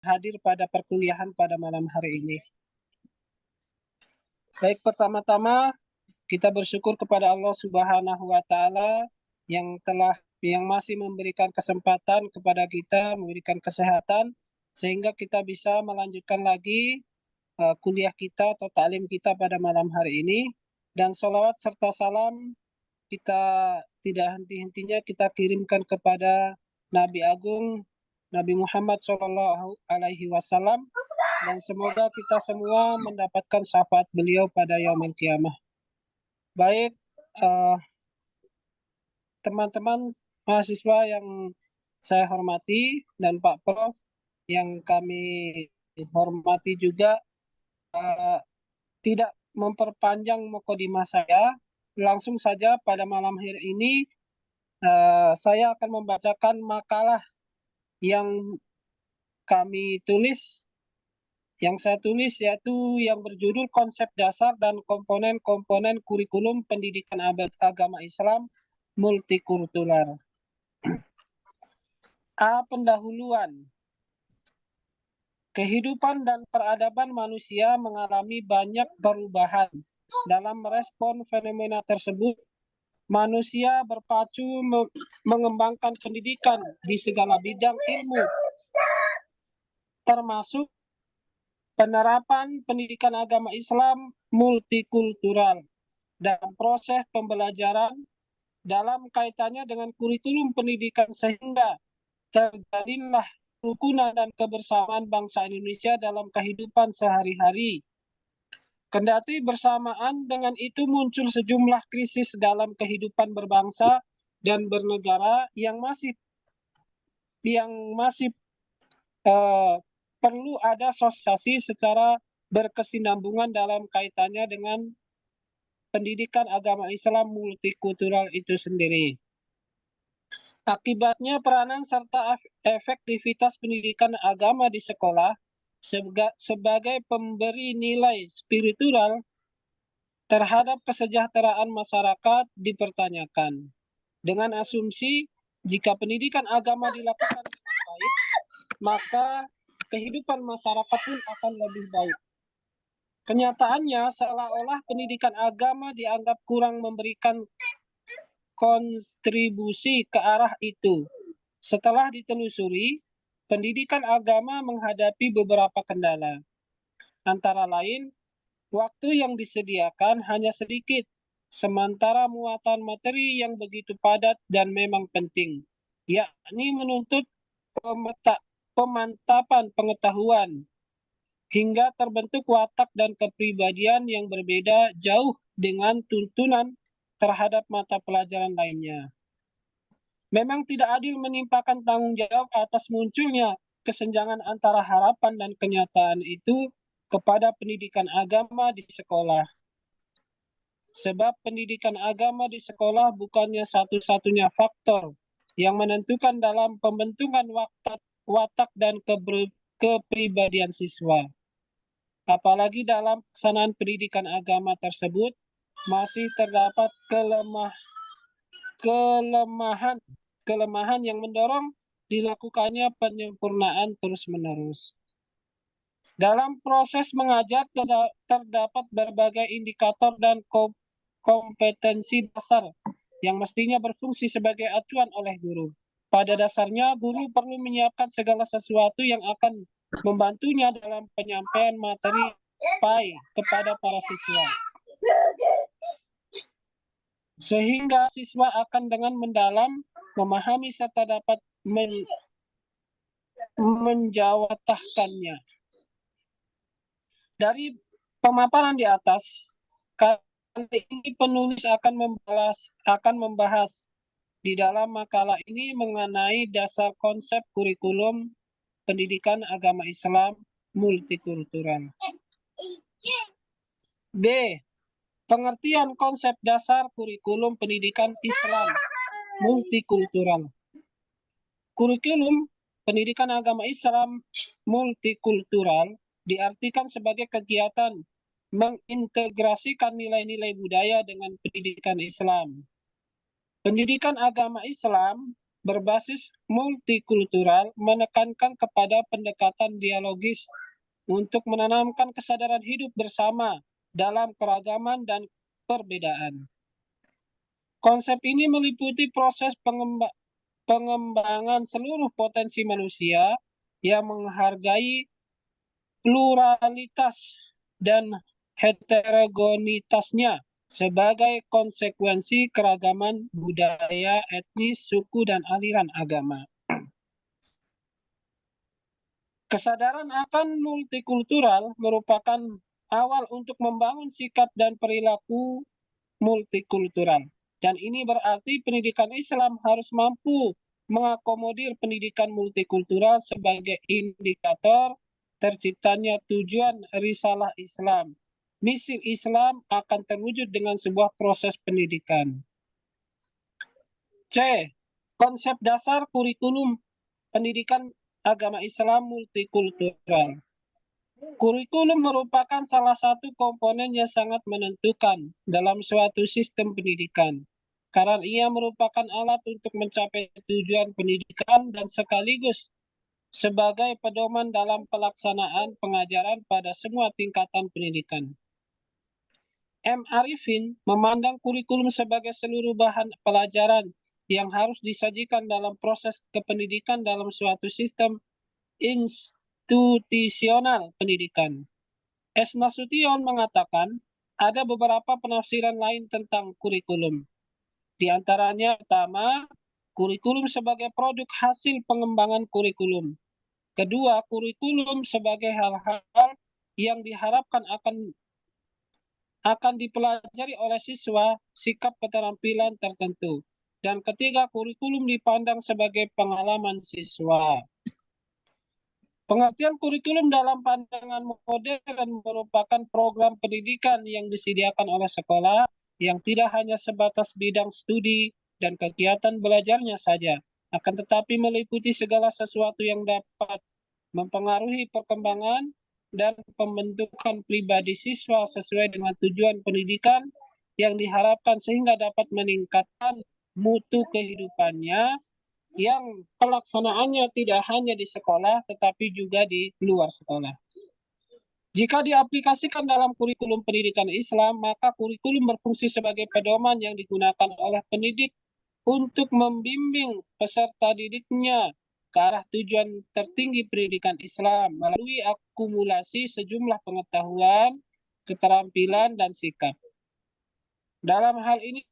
hadir pada perkuliahan pada malam hari ini. Baik, pertama-tama kita bersyukur kepada Allah Subhanahu wa taala yang masih memberikan kesempatan kepada kita, memberikan kesehatan sehingga kita bisa melanjutkan lagi kuliah kita atau taklim kita pada malam hari ini, dan sholawat serta salam kita tidak henti-hentinya kita kirimkan kepada Nabi Agung Nabi Muhammad Shallallahu Alaihi Wasallam, dan semoga kita semua mendapatkan syafaat beliau pada yaumil kiamah. Baik, teman-teman mahasiswa yang saya hormati dan Pak Prof yang kami hormati juga, tidak memperpanjang mukadimah saya, langsung saja pada malam hari ini saya akan membacakan makalah yang kami tulis, yang saya tulis, yaitu yang berjudul Konsep Dasar dan Komponen-Komponen Kurikulum Pendidikan Agama Islam Multikultural. A. Pendahuluan. Kehidupan dan peradaban manusia mengalami banyak perubahan. Dalam merespon fenomena tersebut, manusia berpacu mengembangkan pendidikan di segala bidang ilmu, termasuk penerapan pendidikan agama Islam multikultural dalam proses pembelajaran dalam kaitannya dengan kurikulum pendidikan, sehingga terjalinlah kerukunan dan kebersamaan bangsa Indonesia dalam kehidupan sehari-hari. Kendati bersamaan dengan itu muncul sejumlah krisis dalam kehidupan berbangsa dan bernegara yang masih perlu ada sosialisasi secara berkesinambungan dalam kaitannya dengan pendidikan agama Islam multikultural itu sendiri. Akibatnya peranan serta efektivitas pendidikan agama di sekolah sebagai pemberi nilai spiritual terhadap kesejahteraan masyarakat dipertanyakan. Dengan asumsi jika pendidikan agama dilakukan dengan baik, maka kehidupan masyarakat pun akan lebih baik. Kenyataannya seolah-olah pendidikan agama dianggap kurang memberikan kontribusi ke arah itu. Setelah ditelusuri, pendidikan agama menghadapi beberapa kendala. Antara lain, waktu yang disediakan hanya sedikit, sementara muatan materi yang begitu padat dan memang penting, yakni menuntut pemantapan pengetahuan, hingga terbentuk watak dan kepribadian yang berbeda jauh dengan tuntunan terhadap mata pelajaran lainnya. Memang tidak adil menimpakan tanggung jawab atas munculnya kesenjangan antara harapan dan kenyataan itu kepada pendidikan agama di sekolah. Sebab pendidikan agama di sekolah bukannya satu-satunya faktor yang menentukan dalam pembentukan watak dan kepribadian siswa. Apalagi dalam pelaksanaan pendidikan agama tersebut masih terdapat kelemahan yang mendorong dilakukannya penyempurnaan terus-menerus. Dalam proses mengajar terdapat berbagai indikator dan kompetensi dasar yang mestinya berfungsi sebagai acuan oleh guru. Pada dasarnya, guru perlu menyiapkan segala sesuatu yang akan membantunya dalam penyampaian materi kepada para siswa, sehingga siswa akan dengan mendalam memahami serta dapat menjawatahkannya. Dari pemaparan di atas, kali ini penulis akan membahas di dalam makalah ini mengenai dasar konsep kurikulum pendidikan agama Islam multikultural. B. Pengertian konsep dasar kurikulum pendidikan Islam multikultural. Kurikulum pendidikan agama Islam multikultural diartikan sebagai kegiatan mengintegrasikan nilai-nilai budaya dengan pendidikan Islam. Pendidikan agama Islam berbasis multikultural menekankan kepada pendekatan dialogis untuk menanamkan kesadaran hidup bersama dalam keragaman dan perbedaan. Konsep ini meliputi proses pengembangan seluruh potensi manusia yang menghargai pluralitas dan heterogenitasnya sebagai konsekuensi keragaman budaya, etnis, suku, dan aliran agama. Kesadaran akan multikultural merupakan awal untuk membangun sikap dan perilaku multikultural. Dan ini berarti pendidikan Islam harus mampu mengakomodir pendidikan multikultural sebagai indikator terciptanya tujuan risalah Islam. Misi Islam akan terwujud dengan sebuah proses pendidikan. C. Konsep dasar kurikulum pendidikan agama Islam multikultural. Kurikulum merupakan salah satu komponen yang sangat menentukan dalam suatu sistem pendidikan, karena ia merupakan alat untuk mencapai tujuan pendidikan dan sekaligus sebagai pedoman dalam pelaksanaan pengajaran pada semua tingkatan pendidikan. M. Arifin memandang kurikulum sebagai seluruh bahan pelajaran yang harus disajikan dalam proses kependidikan dalam suatu sistem institusional pendidikan. S. Nasution mengatakan ada beberapa penafsiran lain tentang kurikulum. Di antaranya pertama, kurikulum sebagai produk hasil pengembangan kurikulum. Kedua, kurikulum sebagai hal-hal yang diharapkan akan dipelajari oleh siswa sikap keterampilan tertentu. Dan ketiga, kurikulum dipandang sebagai pengalaman siswa. Pengertian kurikulum dalam pandangan modern merupakan program pendidikan yang disediakan oleh sekolah yang tidak hanya sebatas bidang studi dan kegiatan belajarnya saja, akan tetapi meliputi segala sesuatu yang dapat mempengaruhi perkembangan dan pembentukan pribadi siswa sesuai dengan tujuan pendidikan yang diharapkan sehingga dapat meningkatkan mutu kehidupannya yang pelaksanaannya tidak hanya di sekolah tetapi juga di luar sekolah. Jika diaplikasikan dalam kurikulum pendidikan Islam, maka kurikulum berfungsi sebagai pedoman yang digunakan oleh pendidik untuk membimbing peserta didiknya ke arah tujuan tertinggi pendidikan Islam melalui akumulasi sejumlah pengetahuan, keterampilan, dan sikap. Dalam hal ini,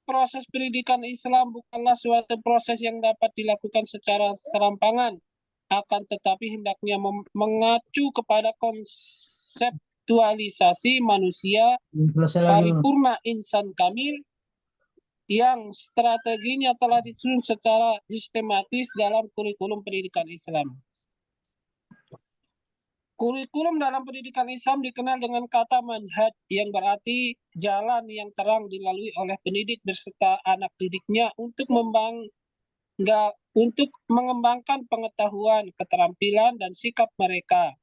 proses pendidikan Islam bukanlah suatu proses yang dapat dilakukan secara serampangan, akan tetapi hendaknya mengacu kepada konseptualisasi manusia paripurna insan kamil yang strateginya telah disusun secara sistematis dalam kurikulum pendidikan Islam. Kurikulum dalam pendidikan Islam dikenal dengan kata manhaj yang berarti jalan yang terang dilalui oleh pendidik beserta anak didiknya untuk mengembangkan pengetahuan, keterampilan, dan sikap mereka.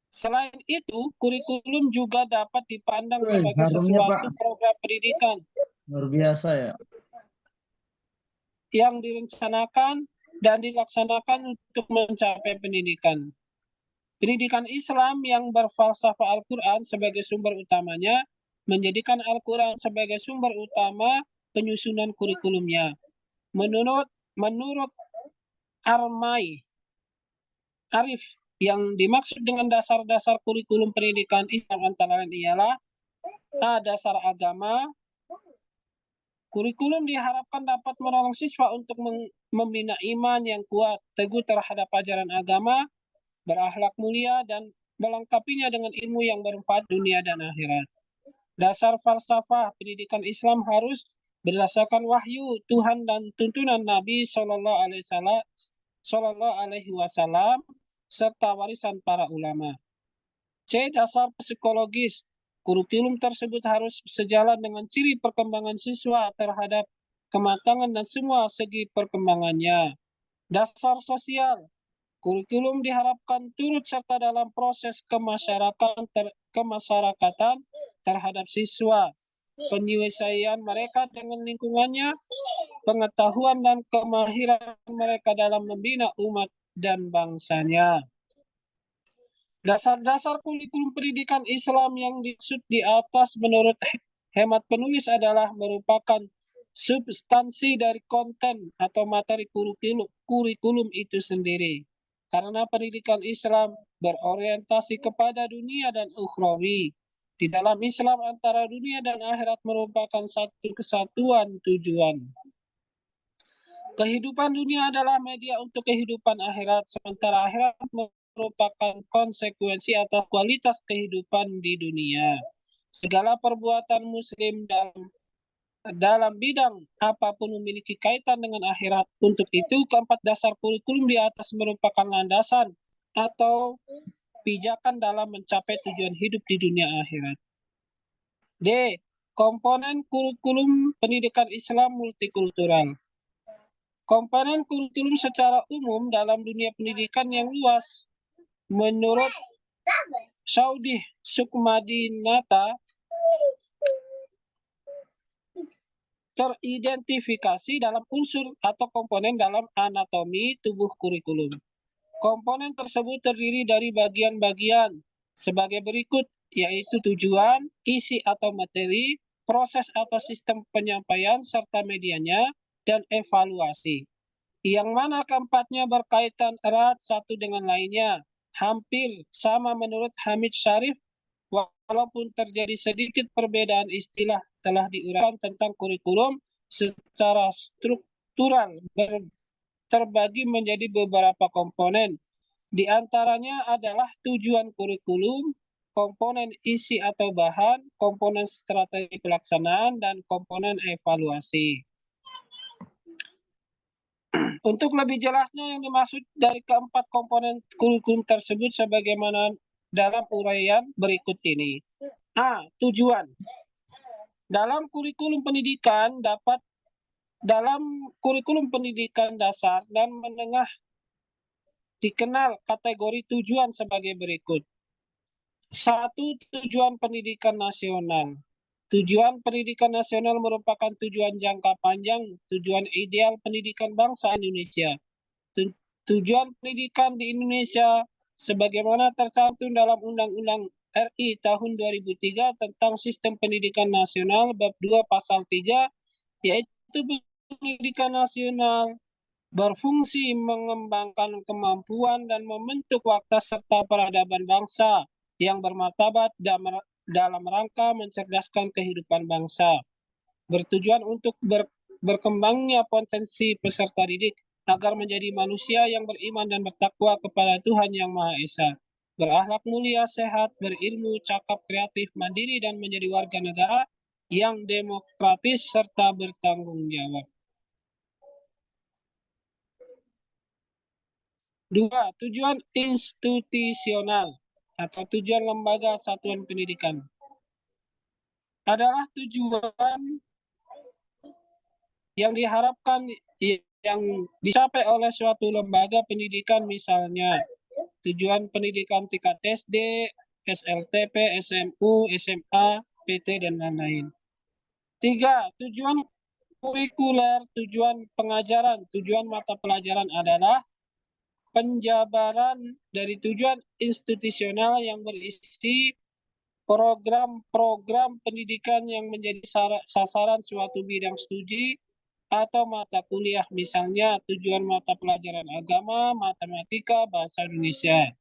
Selain itu, kurikulum juga dapat dipandang sebagai sesuatu program pendidikan luar biasa ya, yang direncanakan dan dilaksanakan untuk mencapai pendidikan. Pendidikan Islam yang berfalsafah Al-Quran sebagai sumber utamanya menjadikan Al-Quran sebagai sumber utama penyusunan kurikulumnya. Menurut Arif, yang dimaksud dengan dasar-dasar kurikulum pendidikan Islam antara lain ialah A. Dasar agama. Kurikulum diharapkan dapat menolong siswa untuk membina iman yang kuat, teguh terhadap ajaran agama, berakhlak mulia, dan melengkapinya dengan ilmu yang bermanfaat dunia dan akhirat. Dasar falsafah pendidikan Islam harus berdasarkan wahyu Tuhan dan tuntunan Nabi Shallallahu Alaihi Wasallam serta warisan para ulama. C. Dasar psikologis. Kurikulum tersebut harus sejalan dengan ciri perkembangan siswa terhadap kematangan dan semua segi perkembangannya. Dasar sosial. Kurikulum diharapkan turut serta dalam proses kemasyarakatan terhadap siswa, penyelesaian mereka dengan lingkungannya, pengetahuan dan kemahiran mereka dalam membina umat dan bangsanya. Dasar-dasar kurikulum pendidikan Islam yang dimaksud di atas menurut hemat penulis adalah merupakan substansi dari konten atau materi kurikulum itu sendiri. Karena pendidikan Islam berorientasi kepada dunia dan ukhrawi. Di dalam Islam antara dunia dan akhirat merupakan satu kesatuan tujuan. Kehidupan dunia adalah media untuk kehidupan akhirat, sementara akhirat merupakan konsekuensi atau kualitas kehidupan di dunia. Segala perbuatan muslim dalam bidang apapun memiliki kaitan dengan akhirat. Untuk itu, keempat dasar kurikulum di atas merupakan landasan atau pijakan dalam mencapai tujuan hidup di dunia akhirat. D. Komponen kurikulum pendidikan Islam multikultural. Komponen kurikulum secara umum dalam dunia pendidikan yang luas, menurut Saudi Sukmadinata, teridentifikasi dalam unsur atau komponen dalam anatomi tubuh kurikulum. Komponen tersebut terdiri dari bagian-bagian sebagai berikut, yaitu tujuan, isi atau materi, proses atau sistem penyampaian, serta medianya, dan evaluasi. Yang mana keempatnya berkaitan erat satu dengan lainnya. Hampir sama menurut Hamid Syarif, walaupun terjadi sedikit perbedaan istilah telah diuraikan tentang kurikulum secara struktural terbagi menjadi beberapa komponen. Di antaranya adalah tujuan kurikulum, komponen isi atau bahan, komponen strategi pelaksanaan, dan komponen evaluasi. Untuk lebih jelasnya yang dimaksud dari keempat komponen kurikulum tersebut sebagaimana dalam uraian berikut ini. A. Tujuan. Dalam kurikulum pendidikan dasar dan menengah dikenal kategori tujuan sebagai berikut. 1. Tujuan pendidikan nasional. Tujuan pendidikan nasional merupakan tujuan jangka panjang, tujuan ideal pendidikan bangsa Indonesia. Tujuan pendidikan di Indonesia sebagaimana tercantum dalam Undang-Undang RI tahun 2003 tentang Sistem Pendidikan Nasional bab 2 pasal 3, yaitu pendidikan nasional berfungsi mengembangkan kemampuan dan membentuk watak serta peradaban bangsa yang bermartabat dalam rangka mencerdaskan kehidupan bangsa. Bertujuan untuk berkembangnya potensi peserta didik agar menjadi manusia yang beriman dan bertakwa kepada Tuhan Yang Maha Esa, berakhlak mulia, sehat, berilmu, cakap, kreatif, mandiri, dan menjadi warga negara yang demokratis serta bertanggung jawab. 2. Tujuan institusional atau tujuan lembaga satuan pendidikan adalah tujuan yang diharapkan yang dicapai oleh suatu lembaga pendidikan, misalnya tujuan pendidikan tingkat SD, SLTP, SMU, SMA, PT, dan lain-lain. 3. Tujuan kurikuler, tujuan pengajaran, tujuan mata pelajaran adalah penjabaran dari tujuan institusional yang berisi program-program pendidikan yang menjadi sasaran suatu bidang studi atau mata kuliah, misalnya tujuan mata pelajaran agama, matematika, bahasa Indonesia.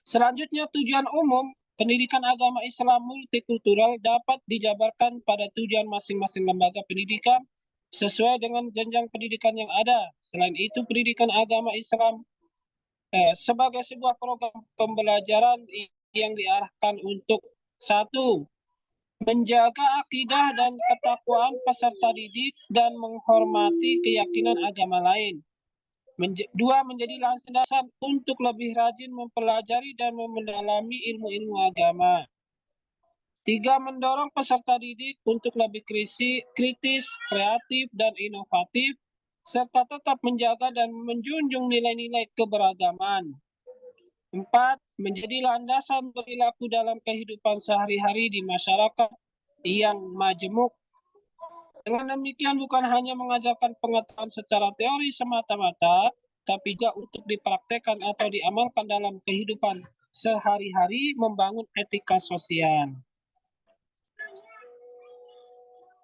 Selanjutnya, tujuan umum pendidikan agama Islam multikultural dapat dijabarkan pada tujuan masing-masing lembaga pendidikan sesuai dengan jenjang pendidikan yang ada. Selain itu, pendidikan agama Islam sebagai sebuah program pembelajaran yang diarahkan untuk 1. Menjaga akidah dan ketakwaan peserta didik dan menghormati keyakinan agama lain. 2. Menjadi landasan untuk lebih rajin mempelajari dan mendalami ilmu-ilmu agama. 3. Mendorong peserta didik untuk lebih kritis, kreatif, dan inovatif, serta tetap menjaga dan menjunjung nilai-nilai keberagaman. 4. Menjadi landasan perilaku dalam kehidupan sehari-hari di masyarakat yang majemuk. Dengan demikian bukan hanya mengajarkan pengetahuan secara teori semata-mata, tapi juga untuk dipraktekkan atau diamalkan dalam kehidupan sehari-hari, membangun etika sosial.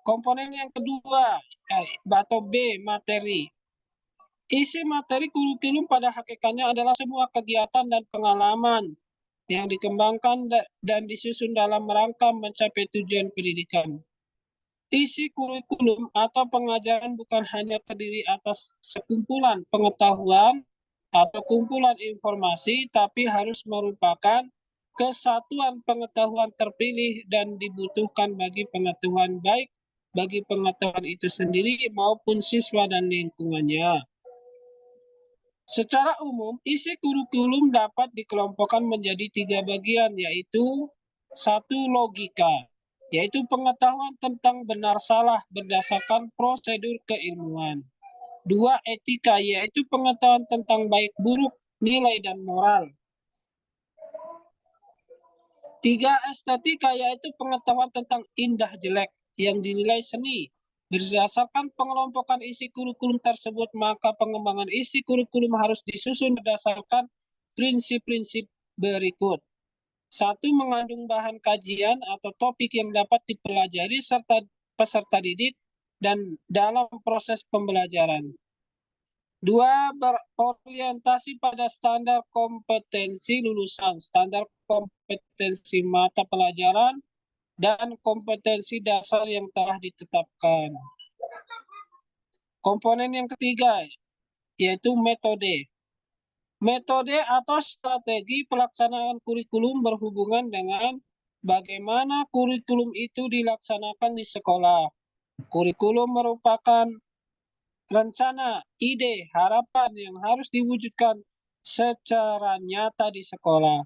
Komponen yang kedua, atau B, materi. Isi materi kurikulum pada hakikatnya adalah semua kegiatan dan pengalaman yang dikembangkan dan disusun dalam rangka mencapai tujuan pendidikan. Isi kurikulum atau pengajaran bukan hanya terdiri atas sekumpulan pengetahuan atau kumpulan informasi, tapi harus merupakan kesatuan pengetahuan terpilih dan dibutuhkan bagi pengetahuan baik bagi pengetahuan itu sendiri maupun siswa dan lingkungannya. Secara umum, isi kurikulum dapat dikelompokkan menjadi 3 bagian, yaitu 1. Logika, yaitu pengetahuan tentang benar salah berdasarkan prosedur keilmuan. 2. Etika, yaitu pengetahuan tentang baik buruk, nilai dan moral. 3. Estetika, yaitu pengetahuan tentang indah jelek yang dinilai seni. Berdasarkan pengelompokan isi kurikulum tersebut, maka pengembangan isi kurikulum harus disusun berdasarkan prinsip-prinsip berikut. 1. Mengandung bahan kajian atau topik yang dapat dipelajari serta peserta didik dan dalam proses pembelajaran. 2. Berorientasi pada standar kompetensi lulusan, standar kompetensi mata pelajaran, dan kompetensi dasar yang telah ditetapkan. Komponen yang ketiga, yaitu metode. Metode atau strategi pelaksanaan kurikulum berhubungan dengan bagaimana kurikulum itu dilaksanakan di sekolah. Kurikulum merupakan rencana, ide, harapan yang harus diwujudkan secara nyata di sekolah,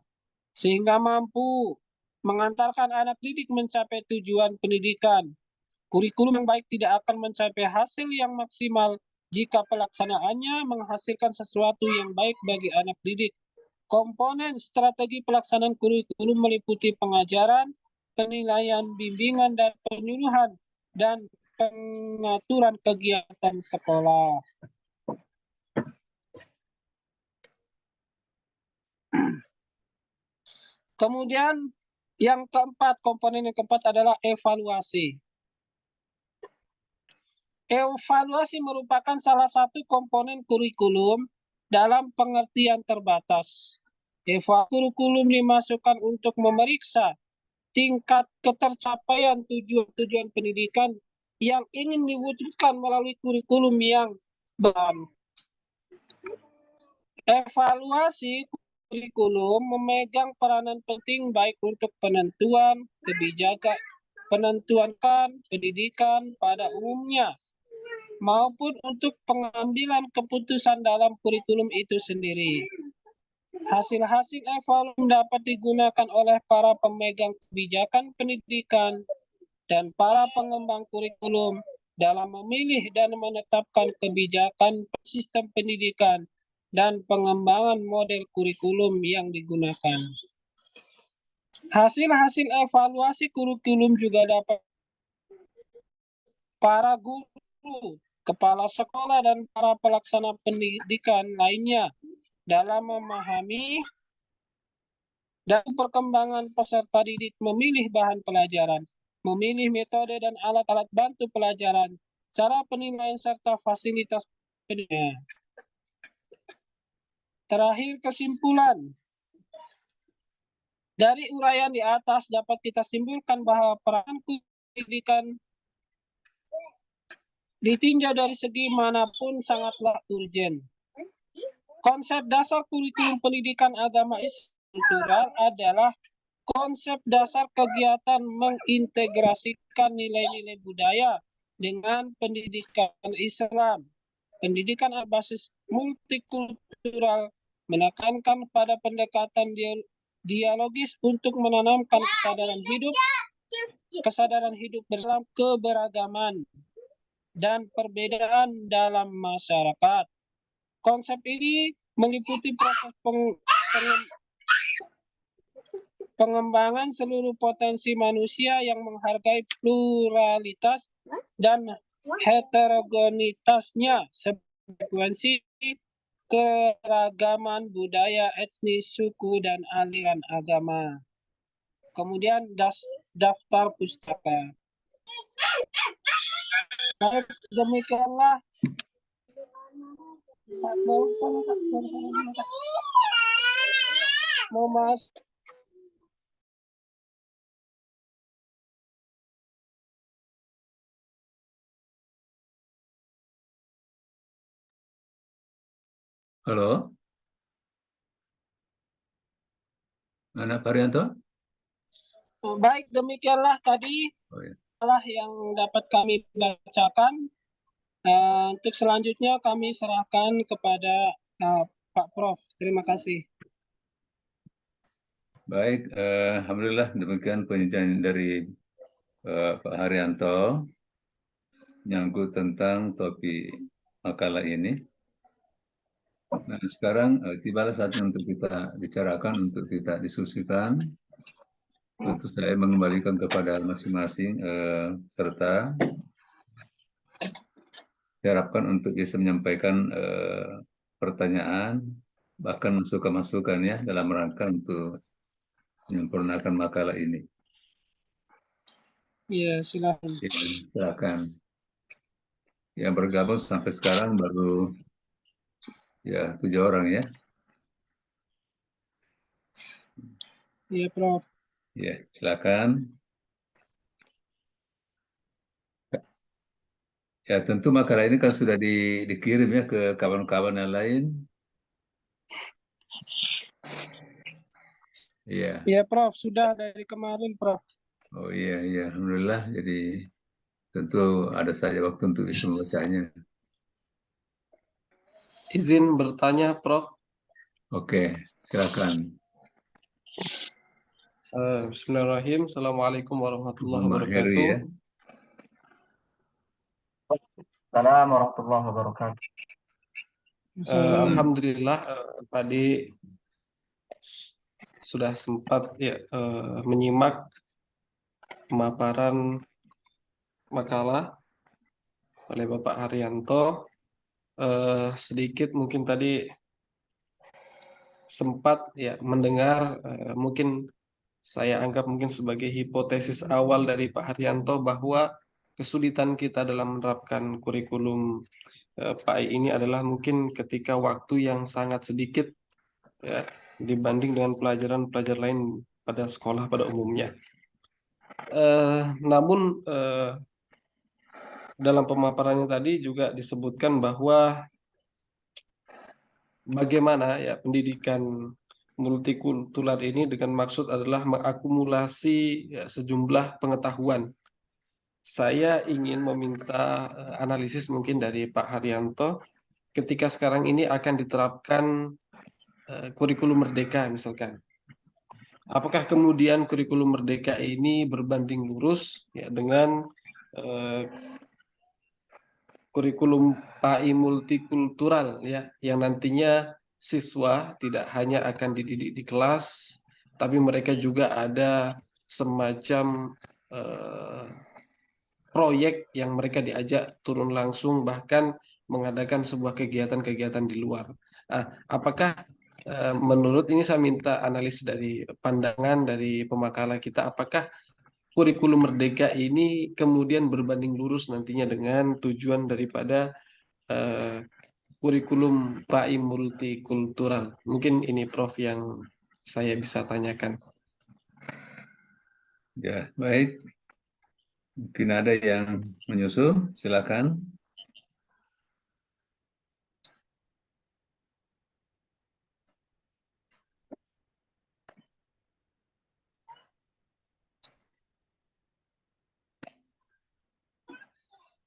sehingga mampu mengantarkan anak didik mencapai tujuan pendidikan. Kurikulum yang baik tidak akan mencapai hasil yang maksimal jika pelaksanaannya menghasilkan sesuatu yang baik bagi anak didik. Komponen strategi pelaksanaan kurikulum meliputi pengajaran, penilaian, bimbingan, dan penyuluhan, dan pengaturan kegiatan sekolah. Kemudian yang keempat, komponen yang keempat adalah evaluasi. Evaluasi merupakan salah satu komponen kurikulum dalam pengertian terbatas. Evaluasi kurikulum dimasukkan untuk memeriksa tingkat ketercapaian tujuan-tujuan pendidikan yang ingin diwujudkan melalui kurikulum yang baru. Evaluasi kurikulum memegang peranan penting baik untuk penentuan kebijakan, pendidikan pada umumnya, maupun untuk pengambilan keputusan dalam kurikulum itu sendiri. Hasil-hasil evaluasi dapat digunakan oleh para pemegang kebijakan pendidikan dan para pengembang kurikulum dalam memilih dan menetapkan kebijakan sistem pendidikan dan pengembangan model kurikulum yang digunakan. Hasil-hasil evaluasi kurikulum juga dapat para guru, kepala sekolah, dan para pelaksana pendidikan lainnya dalam memahami dan perkembangan peserta didik memilih bahan pelajaran, memilih metode dan alat-alat bantu pelajaran, cara penilaian serta fasilitas pendidikan. Terakhir, kesimpulan. Dari uraian di atas dapat kita simpulkan bahwa peran pendidikan ditinjau dari segi manapun sangatlah urgen. Konsep dasar kurikulum pendidikan agama kultural adalah konsep dasar kegiatan mengintegrasikan nilai-nilai budaya dengan pendidikan Islam. Pendidikan berbasis multikultural menekankan pada pendekatan dialogis untuk menanamkan kesadaran hidup dalam keberagaman dan perbedaan dalam masyarakat. Konsep ini meliputi proses pengembangan seluruh potensi manusia yang menghargai pluralitas dan heterogenitasnya, frekuensi keragaman budaya, etnis, suku, dan aliran agama. Kemudian daftar pustaka. Baik, demikianlah. Mau mas. Halo, anak Pak Haryanto? Baik, demikianlah tadi Oh, ya. yang dapat kami bacakan. Untuk selanjutnya kami serahkan kepada Pak Prof. Terima kasih. Baik, alhamdulillah demikian penjelasan dari Pak Haryanto nyangkut tentang topik makalah ini. Nah, sekarang tibalah saatnya untuk kita bicarakan, untuk kita diskusikan. Tentu saya mengembalikan kepada masing-masing serta diharapkan untuk bisa menyampaikan pertanyaan, bahkan masukan-masukan ya dalam rangka untuk menyempurnakan makalah ini. Ya, silakan. Ya, silakan. Yang bergabung sampai sekarang baru ya 7 orang ya. Iya, Prof. Ya, silakan. Ya, tentu makalah ini kan sudah dikirim ya ke kawan-kawan yang lain. Iya. Iya, Prof. Sudah dari kemarin, Prof. Oh iya, iya. Alhamdulillah. Jadi tentu ada saja waktu untuk bisa membacanya. Izin bertanya, Prof. Oke, silakan. Bismillahirrahmanirrahim. Assalamualaikum warahmatullahi Muhammad Heri wabarakatuh. ya. Assalamualaikum warahmatullahi wabarakatuh. Alhamdulillah tadi sudah sempat ya menyimak pemaparan makalah oleh Bapak Haryanto. Sedikit mungkin tadi sempat ya mendengar, mungkin saya anggap mungkin sebagai hipotesis awal dari Pak Haryanto bahwa kesulitan kita dalam menerapkan kurikulum PAI ini adalah mungkin ketika waktu yang sangat sedikit ya, dibanding dengan pelajaran-pelajaran lain pada sekolah pada umumnya. Namun dalam pemaparannya tadi juga disebutkan bahwa bagaimana ya pendidikan multikultural ini dengan maksud adalah mengakumulasi ya, sejumlah pengetahuan. Saya ingin meminta analisis mungkin dari Pak Haryanto ketika sekarang ini akan diterapkan kurikulum merdeka misalkan. Apakah kemudian kurikulum merdeka ini berbanding lurus ya dengan kurikulum PAI multikultural ya yang nantinya siswa tidak hanya akan dididik di kelas, tapi mereka juga ada semacam proyek yang mereka diajak turun langsung bahkan mengadakan sebuah kegiatan-kegiatan di luar. Apakah menurut ini saya minta analisis dari pandangan dari pemakalah kita, apakah kurikulum merdeka ini kemudian berbanding lurus nantinya dengan tujuan daripada kurikulum PAI multikultural? Mungkin ini Prof yang saya bisa tanyakan. Ya, baik. Mungkin ada yang menyusul, silakan.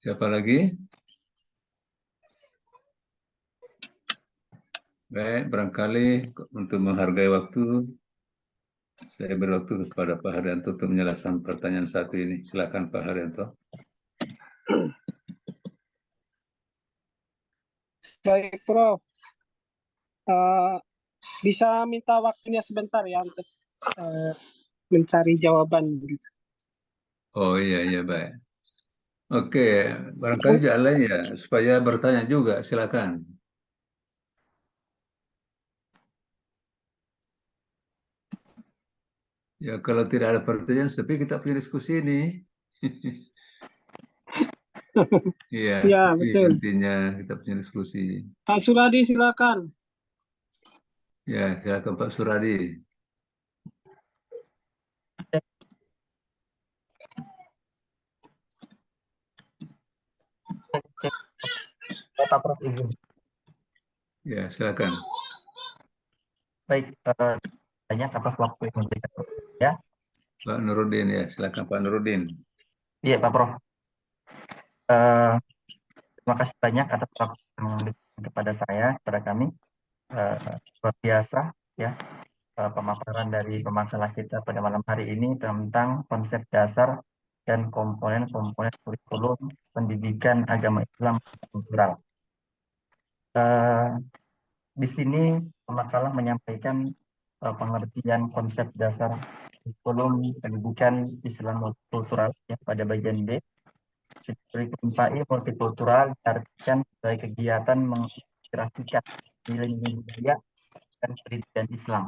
Siapa lagi? Baik, barangkali untuk menghargai waktu, saya beri waktu kepada Pak Haryanto untuk menjelaskan pertanyaan satu ini. Silakan Pak Haryanto. Baik, Prof. Bisa minta waktunya sebentar ya untuk mencari jawaban gitu. Oh iya, iya baik. Oke, barangkali jalan lain ya, supaya bertanya juga, silakan. Ya, kalau tidak ada pertanyaan, sepi kita punya diskusi ini. Iya, Ya, sepi betul. intinya kita punya diskusi. Pak Suradi silakan. Ya, silakan Pak Suradi. Cek, cek. Bapak Prof izin. Ya, silakan. Baik, banyak atas waktu yang diberikan. Ya, Pak Nurudin ya, silakan Pak Nurudin. iya Pak Prof. Eh, Terima kasih banyak atas waktu yang diberikan kepada saya, kepada kami. Luar biasa ya pemaparan dari pemasalah kita pada malam hari ini tentang konsep dasar dan komponen-komponen kurikulum pendidikan agama Islam kultural. Eh, di sini pemakalah menyampaikan pengertian konsep dasar kurikulum pendidikan Islam multikultural ya, pada bagian B. Kurikulum PAI multikultural diartikan sebagai kegiatan mengintegrasikan nilai-nilai budaya dan pendidikan Islam.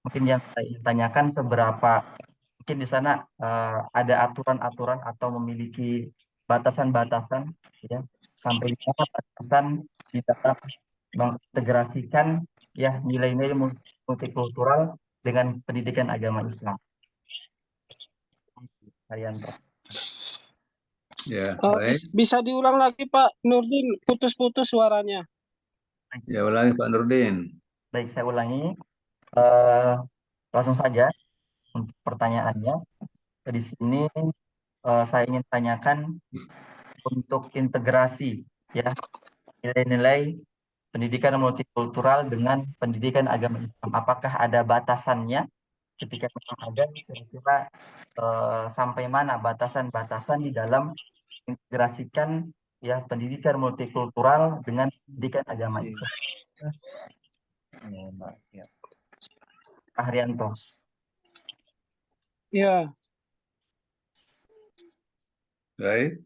Mungkin yang saya tanyakan seberapa mungkin di sana ada aturan-aturan atau memiliki batasan-batasan ya sampai di mana batasan di dalam mengintegrasikan ya nilai-nilai multikultural dengan pendidikan agama Islam. Haryanto. Ya, baik. Bisa diulang lagi Pak Nurdin, putus-putus suaranya. Ya, ulangi Pak Nurudin. Baik, saya ulangi. Eh, Langsung saja untuk pertanyaannya. Di sini saya ingin tanyakan untuk integrasi ya nilai-nilai pendidikan multikultural dengan pendidikan agama Islam. Apakah ada batasannya? Ketika memang ada, kira-kira sampai mana batasan-batasan di dalam integrasikan ya pendidikan multikultural dengan pendidikan agama Islam. Ya, Mbak. Ya. Pak Haryanto. Ya, Baik.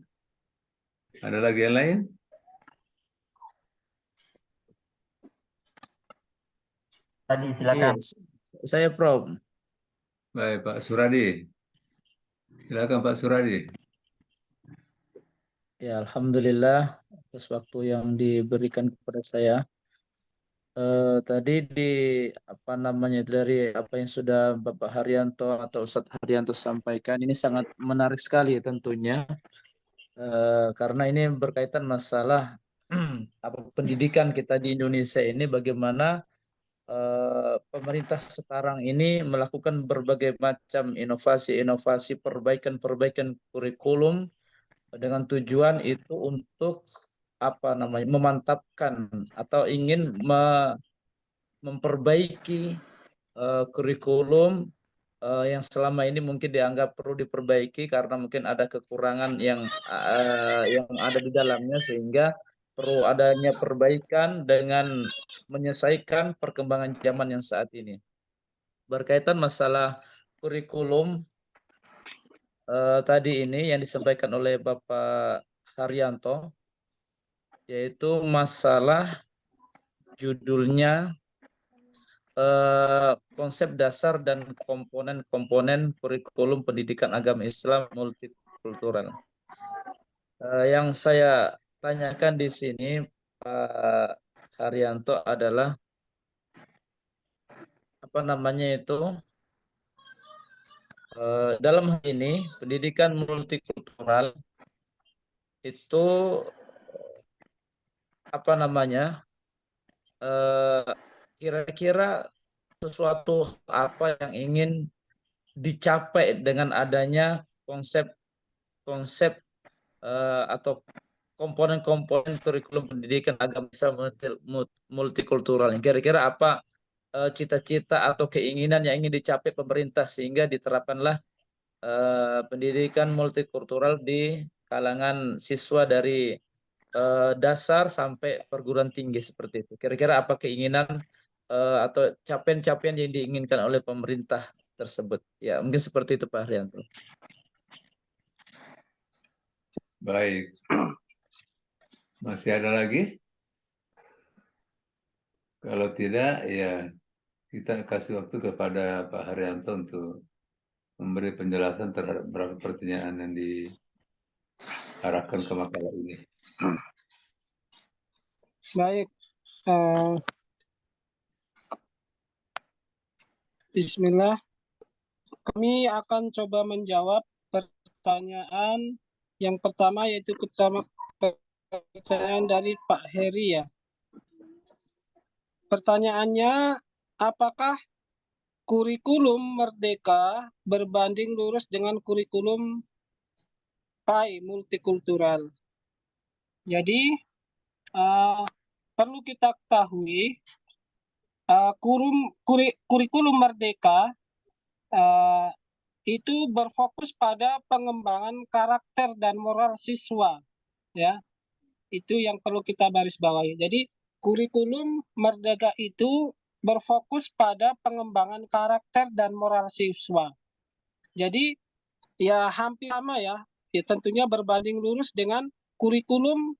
Ada lagi yang lain? Tadi Iya, silakan. saya Prof. Baik, Pak Suradi. Silakan Pak Suradi. Ya, Alhamdulillah atas waktu yang diberikan kepada saya. Tadi apa namanya dari apa yang sudah Bapak Haryanto atau Ustadz Haryanto sampaikan ini sangat menarik sekali tentunya. Karena ini berkaitan masalah apa pendidikan kita di Indonesia ini bagaimana pemerintah sekarang ini melakukan berbagai macam inovasi-inovasi perbaikan-perbaikan kurikulum dengan tujuan itu untuk apa namanya memantapkan atau ingin memperbaiki kurikulum yang selama ini mungkin dianggap perlu diperbaiki karena mungkin ada kekurangan yang ada di dalamnya sehingga perlu adanya perbaikan dengan menyelesaikan perkembangan zaman yang saat ini. Berkaitan masalah kurikulum tadi ini yang disampaikan oleh Bapak Haryanto, yaitu masalah judulnya konsep dasar dan komponen-komponen kurikulum pendidikan agama Islam multikultural. Yang saya tanyakan di sini Pak Haryanto adalah apa namanya itu dalam hal ini pendidikan multikultural itu apa namanya kira-kira sesuatu apa yang ingin dicapai dengan adanya konsep-konsep atau komponen-komponen kurikulum pendidikan agama Islam multikultural. Kira-kira apa cita-cita atau keinginan yang ingin dicapai pemerintah sehingga diterapkanlah pendidikan multikultural di kalangan siswa dari dasar sampai perguruan tinggi seperti itu. Kira-kira apa keinginan atau capaian-capaian yang diinginkan oleh pemerintah tersebut? Ya, mungkin seperti itu Pak Haryanto. Baik. Masih ada lagi? Kalau tidak, ya kita kasih waktu kepada Pak Haryanto untuk memberi penjelasan terhadap beberapa pertanyaan yang diarahkan ke makalah ini. Baik. Bismillah. Kami akan coba menjawab pertanyaan yang pertama, yaitu pertanyaan dari Pak Heri ya. Pertanyaannya, apakah kurikulum Merdeka berbanding lurus dengan kurikulum PAI multikultural? Jadi perlu kita ketahui kurikulum Merdeka itu berfokus pada pengembangan karakter dan moral siswa, ya. Itu yang perlu kita garis bawahi. Jadi kurikulum Merdeka itu berfokus pada pengembangan karakter dan moral siswa. Jadi ya hampir sama ya. Ya tentunya berbanding lurus dengan kurikulum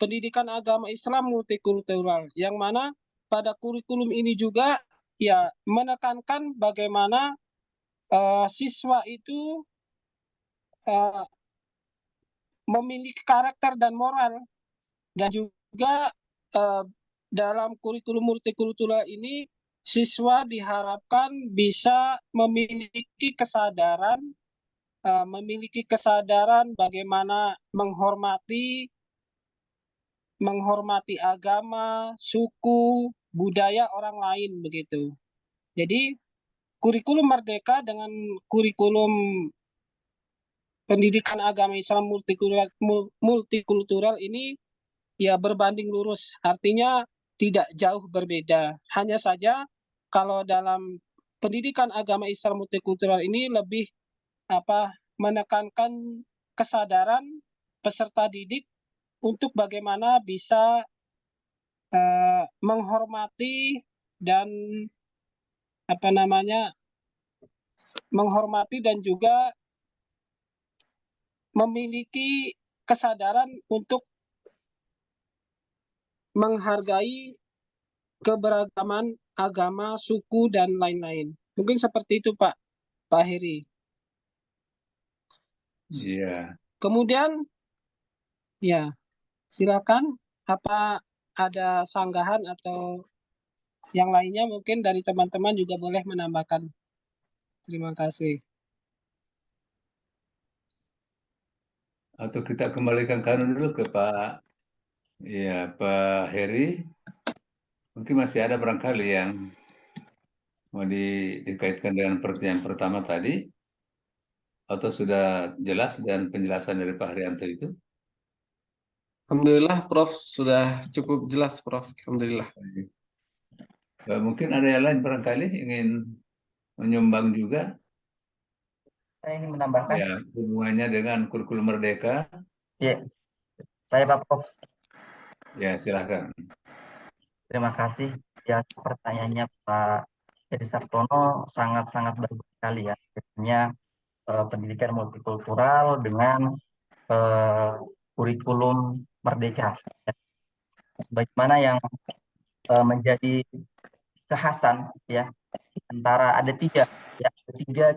pendidikan agama Islam multikultural, yang mana pada kurikulum ini juga ya menekankan bagaimana siswa itu memiliki karakter dan moral, dan juga dalam kurikulum multikultural ini siswa diharapkan bisa memiliki kesadaran bagaimana menghormati agama, suku, budaya orang lain begitu. Jadi kurikulum Merdeka dengan kurikulum pendidikan agama Islam multikultural ini ya berbanding lurus, artinya tidak jauh berbeda. Hanya saja kalau dalam pendidikan agama Islam multikultural ini lebih menekankan kesadaran peserta didik untuk bagaimana bisa menghormati dan juga memiliki kesadaran untuk menghargai keberagaman agama, suku, dan lain-lain. Mungkin seperti itu Pak Heri. Iya. Kemudian, ya silakan, apa ada sanggahan atau yang lainnya mungkin dari teman-teman juga boleh menambahkan. Terima kasih. Atau kita kembalikan dulu ke Pak Heri. Mungkin masih ada barangkali yang mau dikaitkan dengan pertanyaan pertama tadi, atau sudah jelas dan penjelasan dari Pak Haryanto itu? Alhamdulillah, Prof. Sudah cukup jelas, Prof. Alhamdulillah. Mungkin ada yang lain barangkali ingin menyumbang juga. Saya ingin menambahkan. Ya, hubungannya dengan kurikulum Merdeka. Ya, saya Pak Prof. Ya, silakan. Terima kasih. Ya, pertanyaannya Pak Heri Sabtono sangat-sangat bagus sekali ya. Artinya pendidikan multikultural dengan kurikulum Merdeka. Sebagaimana yang menjadi kekhasan ya, antara ada tiga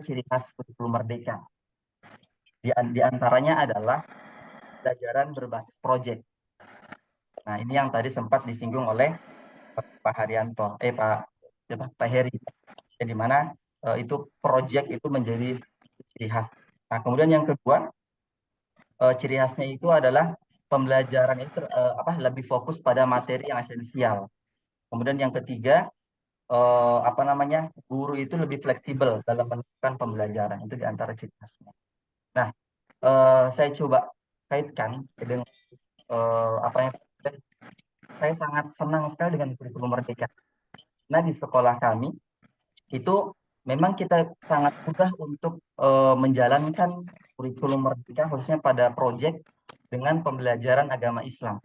ciri khas kurikulum Merdeka. Di antaranya adalah pelajaran berbasis proyek. Nah, ini yang tadi sempat disinggung oleh Pak Haryanto, Pak Heri, ya, di mana itu proyek itu menjadi ciri khas. Nah, kemudian yang kedua, ciri khasnya itu adalah pembelajaran itu lebih fokus pada materi yang esensial. Kemudian yang ketiga, guru itu lebih fleksibel dalam melakukan pembelajaran. Itu di antara ciri khasnya. Nah, saya coba kaitkan dengan saya sangat senang sekali dengan kurikulum Merdeka. Nah, di sekolah kami itu memang kita sangat mudah untuk menjalankan kurikulum Merdeka khususnya pada proyek dengan pembelajaran agama Islam.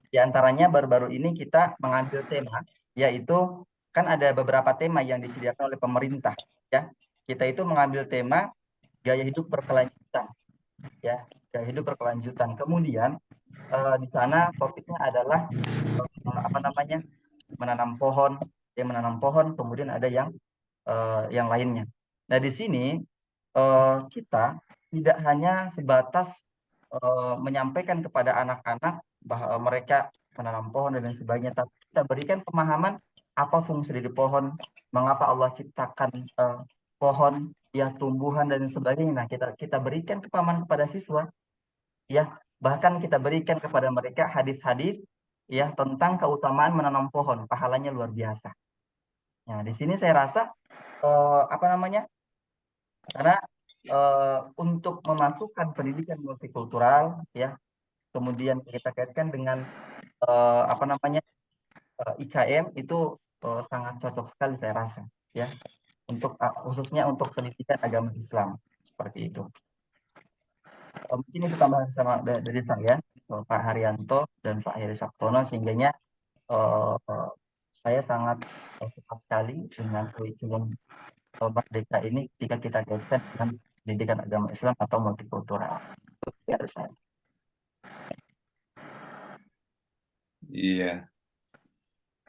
Di antaranya baru-baru ini kita mengambil tema, yaitu kan ada beberapa tema yang disediakan oleh pemerintah, ya. Kita itu mengambil tema gaya hidup berkelanjutan, ya. gaya hidup berkelanjutan. Kemudian di sana topiknya adalah apa namanya, menanam pohon, kemudian ada yang lainnya. Nah, di sini kita tidak hanya sebatas menyampaikan kepada anak-anak bahwa mereka menanam pohon dan lain sebagainya, tapi kita berikan pemahaman apa fungsi dari pohon, mengapa Allah ciptakan pohon, ya tumbuhan dan sebagainya. Nah, kita berikan pemahaman kepada siswa, ya, bahkan kita berikan kepada mereka hadis-hadis ya tentang keutamaan menanam pohon, pahalanya luar biasa. Nah, di sini saya rasa apa namanya, karena untuk memasukkan pendidikan multikultural, ya, kemudian kita kaitkan dengan apa namanya IKM itu sangat cocok sekali saya rasa, ya, untuk khususnya untuk pendidikan agama Islam seperti itu. Mungkin itu tambahan dari saya, Pak Haryanto dan Pak Heri Sabtono, sehingga saya sangat suka sekali dengan kurikulum Merdeka ini ketika kita kaitkan dengan pendidikan agama Islam atau multikultural. Ya, saya. Iya.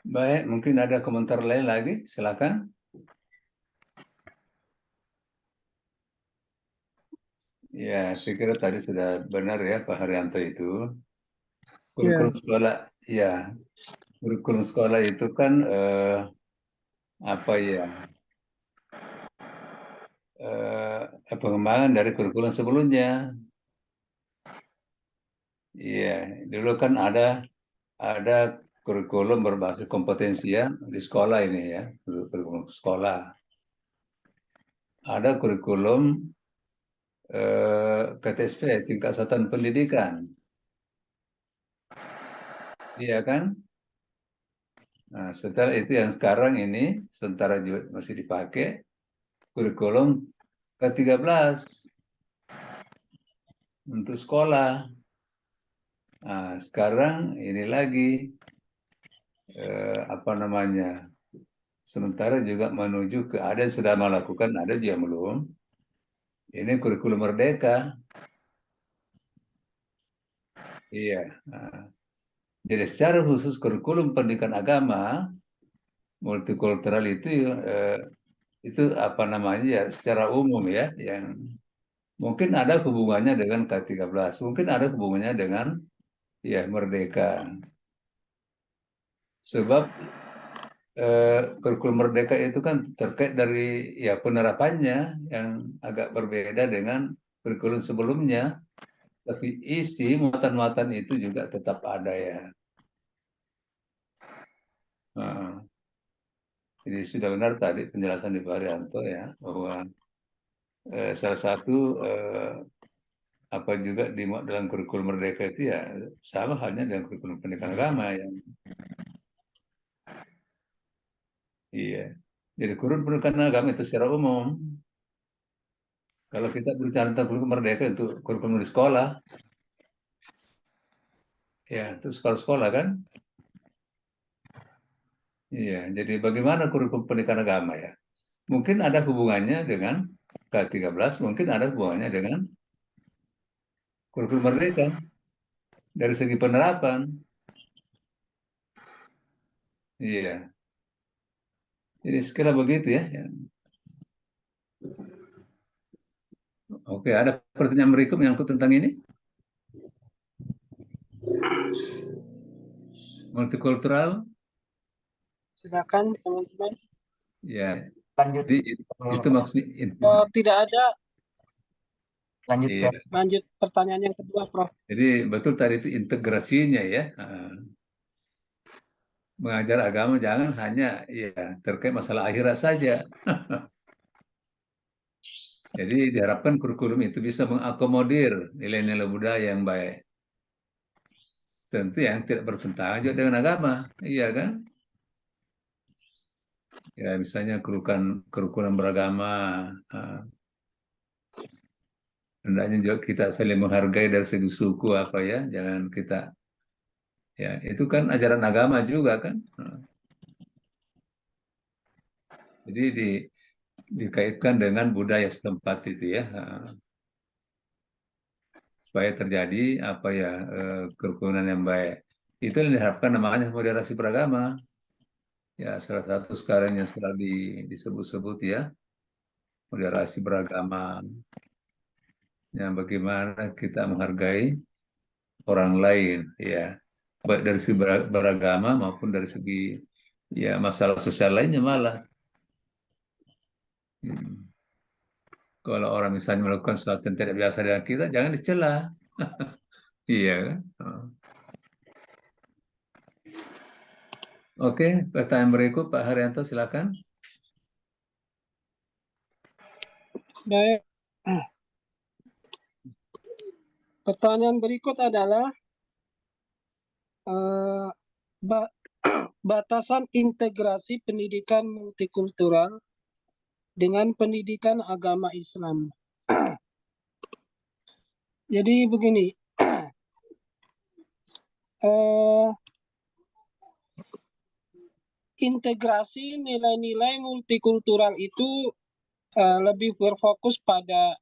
Baik, mungkin ada komentar lain lagi, silakan. Ya, saya kira tadi sudah benar ya Pak Haryanto itu. Kurikulum sekolah, ya, kurikulum sekolah itu kan apa ya? Pengembangan dari kurikulum sebelumnya. Iya, dulu kan ada kurikulum berbasis kompetensi ya di sekolah ini ya, kurikulum sekolah. Ada kurikulum KTSP, tingkat satuan pendidikan. Iya kan? Nah, setelah itu yang sekarang ini, sementara juga masih dipakai, kurikulum ke-13 untuk sekolah. Nah, sekarang ini lagi, apa namanya, sementara juga menuju ke, ada yang sudah melakukan, ada juga belum. Ini kurikulum merdeka. Iya. Nah, jadi secara khusus kurikulum pendidikan agama, multikultural itu apa namanya ya, secara umum ya, yang mungkin ada hubungannya dengan K13, mungkin ada hubungannya dengan ya merdeka. Sebab kurikulum merdeka itu kan terkait dari ya penerapannya yang agak berbeda dengan kurikulum sebelumnya, tapi isi muatan-muatan itu juga tetap ada ya. Jadi sudah benar tadi penjelasan di Pak Haryanto ya, bahwa salah satu apa juga dimuat dalam kurikulum merdeka itu ya sama halnya dengan kurikulum pendidikan agama yang iya. Jadi kurikulum pendidikan agama itu secara umum. Kalau kita berbicara tentang kurikulum merdeka itu kurikulum di sekolah, ya itu sekolah-sekolah kan. Iya. Jadi bagaimana kurikulum pendidikan agama ya? Mungkin ada hubungannya dengan K13, mungkin ada hubungannya dengan kurikulum merdeka dari segi penerapan. Iya. Jadi sekira begitu ya. Oke, ada pertanyaan berikut menyangkut tentang ini? Multikultural? Silakan teman-teman. Ya. Lanjut. Jadi itu maksudnya. Tidak ada. Lanjut. Iya. Lanjut pertanyaan yang kedua, Prof. Jadi betul tadi itu integrasinya ya. Mengajar agama jangan hanya ya terkait masalah akhirat saja. Jadi diharapkan kurikulum itu bisa mengakomodir nilai-nilai budaya yang baik. Tentu yang tidak bertentangan juga dengan agama, iya kan? Ya misalnya kurikulum beragama, hendaknya juga kita saling menghargai dari segi suku apa ya, jangan kita ya itu kan ajaran agama juga kan. Jadi dikaitkan dengan budaya setempat itu ya. supaya terjadi kerukunan yang baik. Itu yang diharapkan namanya moderasi beragama. Ya, salah satu sekarang yang sedang disebut-sebut ya, moderasi beragama. Yang bagaimana kita menghargai orang lain, ya, baik dari segi beragama maupun dari segi ya masalah sosial lainnya malah. Kalau orang misalnya melakukan sesuatu yang tidak biasa dengan kita, jangan dicela. Iya kan? Oke, pertanyaan berikut Pak Haryanto, silakan. Baik. Pertanyaan berikut adalah batasan integrasi pendidikan multikultural dengan pendidikan agama Islam. Jadi begini, integrasi nilai-nilai multikultural itu lebih berfokus pada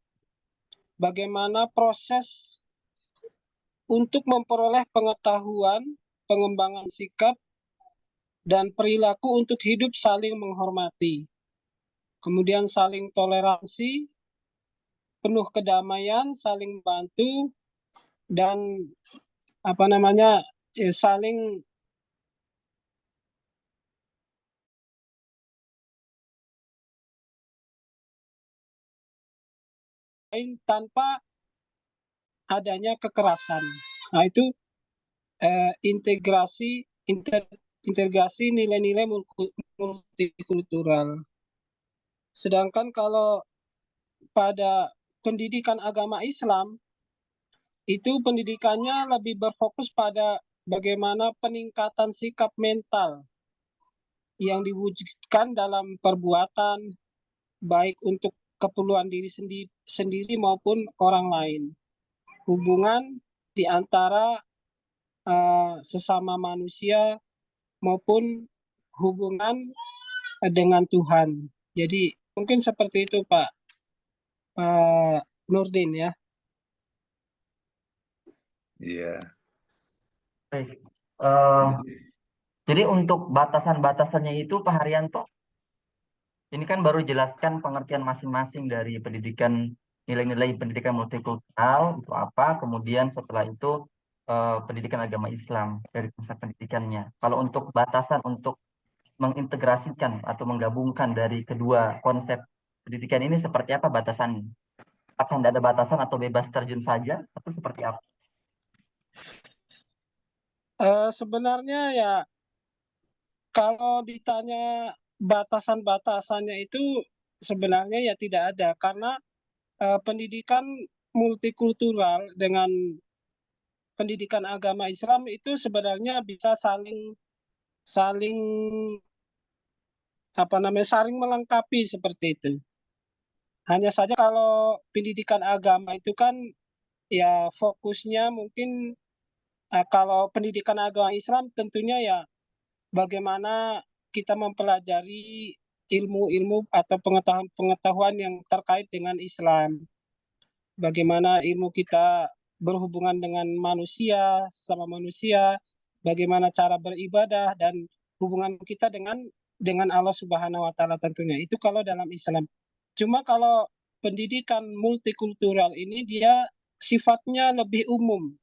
bagaimana proses untuk memperoleh pengetahuan, pengembangan sikap, dan perilaku untuk hidup saling menghormati. Kemudian saling toleransi, penuh kedamaian, saling bantu, dan saling tanpa adanya kekerasan. Nah, itu integrasi nilai-nilai multikultural. Sedangkan kalau pada pendidikan agama Islam, itu pendidikannya lebih berfokus pada bagaimana peningkatan sikap mental yang diwujudkan dalam perbuatan, baik untuk keperluan diri sendiri maupun orang lain. Hubungan di antara sesama manusia maupun hubungan dengan Tuhan. Jadi mungkin seperti itu Pak Nurdin ya. Iya. Baik. Jadi untuk batasan-batasannya itu Pak Haryanto, ini kan baru jelaskan pengertian masing-masing dari pendidikan, nilai-nilai pendidikan multikultural itu apa, kemudian setelah itu pendidikan agama Islam dari konsep pendidikannya. Kalau untuk batasan untuk mengintegrasikan atau menggabungkan dari kedua konsep pendidikan ini seperti apa batasannya? Akan ada batasan atau bebas terjun saja atau seperti apa? Sebenarnya ya kalau ditanya batasan-batasannya itu sebenarnya ya tidak ada karena pendidikan multikultural dengan pendidikan agama Islam itu sebenarnya bisa saling saling melengkapi seperti itu. Hanya saja kalau pendidikan agama itu kan ya fokusnya mungkin kalau pendidikan agama Islam tentunya ya bagaimana kita mempelajari ilmu-ilmu atau pengetahuan yang terkait dengan Islam. Bagaimana ilmu kita berhubungan dengan manusia, sesama manusia, bagaimana cara beribadah dan hubungan kita dengan Allah Subhanahu wa taala tentunya. Itu kalau dalam Islam. Cuma kalau pendidikan multikultural ini dia sifatnya lebih umum.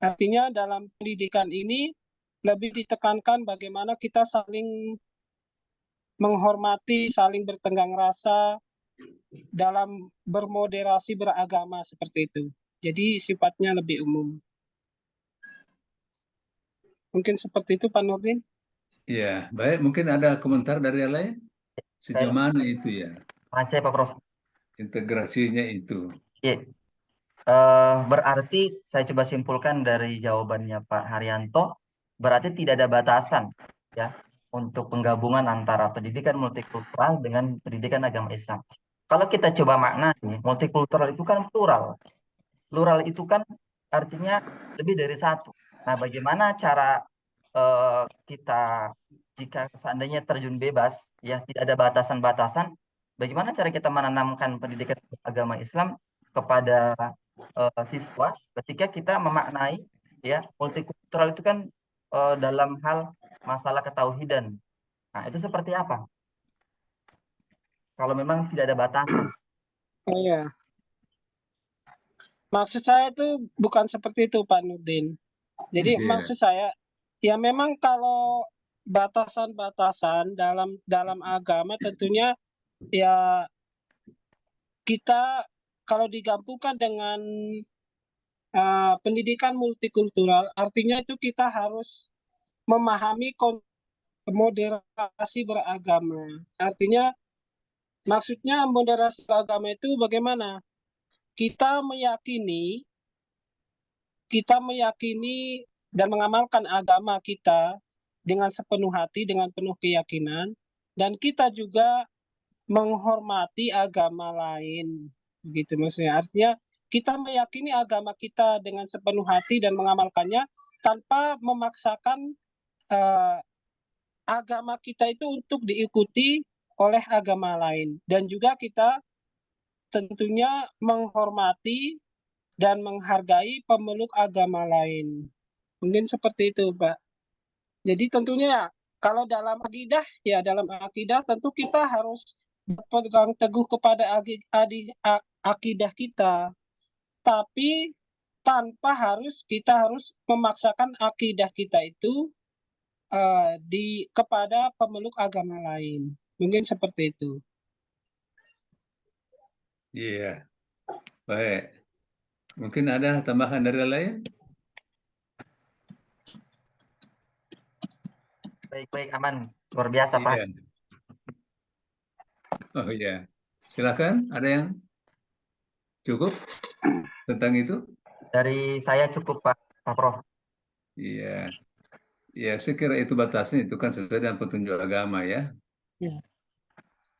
Artinya dalam pendidikan ini lebih ditekankan bagaimana kita saling menghormati, saling bertenggang rasa dalam bermoderasi beragama seperti itu. Jadi sifatnya lebih umum. Mungkin seperti itu Pak Nurdin. Ya, baik. Mungkin ada komentar dari yang lain? Sejauh mana itu ya? Makasih Pak Prof. Integrasinya itu. Iya. Berarti saya coba simpulkan dari jawabannya Pak Haryanto, berarti tidak ada batasan ya untuk penggabungan antara pendidikan multikultural dengan pendidikan agama Islam. Kalau kita coba maknanya, multikultural itu kan plural. Plural itu kan artinya lebih dari satu. Nah, bagaimana cara kita jika seandainya terjun bebas, ya tidak ada batasan-batasan, bagaimana cara kita menanamkan pendidikan agama Islam kepada siswa ketika kita memaknai ya multikultural itu kan dalam hal masalah ketauhidan. Nah, itu seperti apa? Kalau memang tidak ada batasan. Oh ya, maksud saya itu bukan seperti itu Pak Nurdin. Jadi Iya. maksud saya ya memang kalau batasan-batasan dalam agama tentunya ya kita kalau digabungkan dengan pendidikan multikultural artinya itu kita harus memahami moderasi beragama. Artinya maksudnya moderasi beragama itu bagaimana? Kita meyakini dan mengamalkan agama kita dengan sepenuh hati, dengan penuh keyakinan, dan kita juga menghormati agama lain. Begitu maksudnya. Artinya kita meyakini agama kita dengan sepenuh hati dan mengamalkannya tanpa memaksakan agama kita itu untuk diikuti oleh agama lain. Dan juga kita tentunya menghormati dan menghargai pemeluk agama lain. Mungkin seperti itu, Pak. Jadi tentunya ya, kalau dalam akidah tentu kita harus berpegang teguh kepada akidah kita. Tapi kita harus memaksakan akidah kita itu kepada pemeluk agama lain. Mungkin seperti itu. Iya. Baik. Mungkin ada tambahan dari yang lain? Baik-baik, aman. Luar biasa, Pak. Iya. Oh iya. Silakan, ada yang cukup tentang itu? Dari saya cukup, Pak Prof. Iya. Ya, saya kira itu batasnya itu kan sesuai dengan petunjuk agama ya. Ya.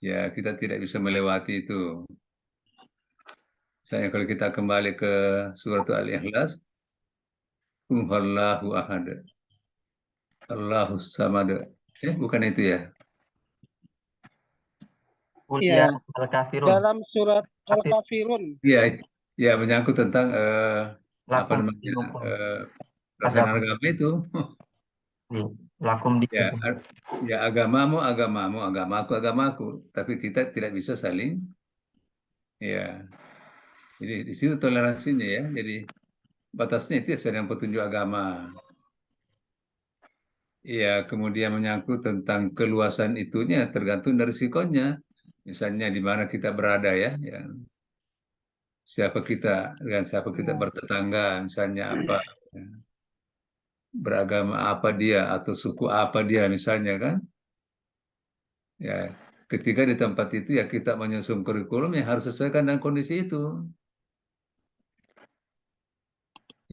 Ya, kita tidak bisa melewati itu. Misalnya kalau kita kembali ke surat Al-Ikhlas, Allahu ahad, Allahus samad. Bukan itu ya? Ya, Al-Kafirun. dalam surat Al-Kafirun. Iya, ya menyangkut tentang apa Lakum namanya dinukum. pelaksanaan agama itu. Lakum Ya, dinukum. ya agamamu, agamaku. Tapi kita tidak bisa saling, ya. Jadi di situ toleransinya ya. Jadi batasnya itu sesuai dengan petunjuk agama. Iya, kemudian menyangkut tentang keluasan itunya tergantung dari sikonnya. Misalnya di mana kita berada ya. Siapa kita, dengan siapa kita bertetangga, misalnya apa. Ya. Beragama apa dia atau suku apa dia misalnya kan. Ya, ketika di tempat itu ya kita menyusun kurikulum yang harus sesuaikan dengan kondisi itu.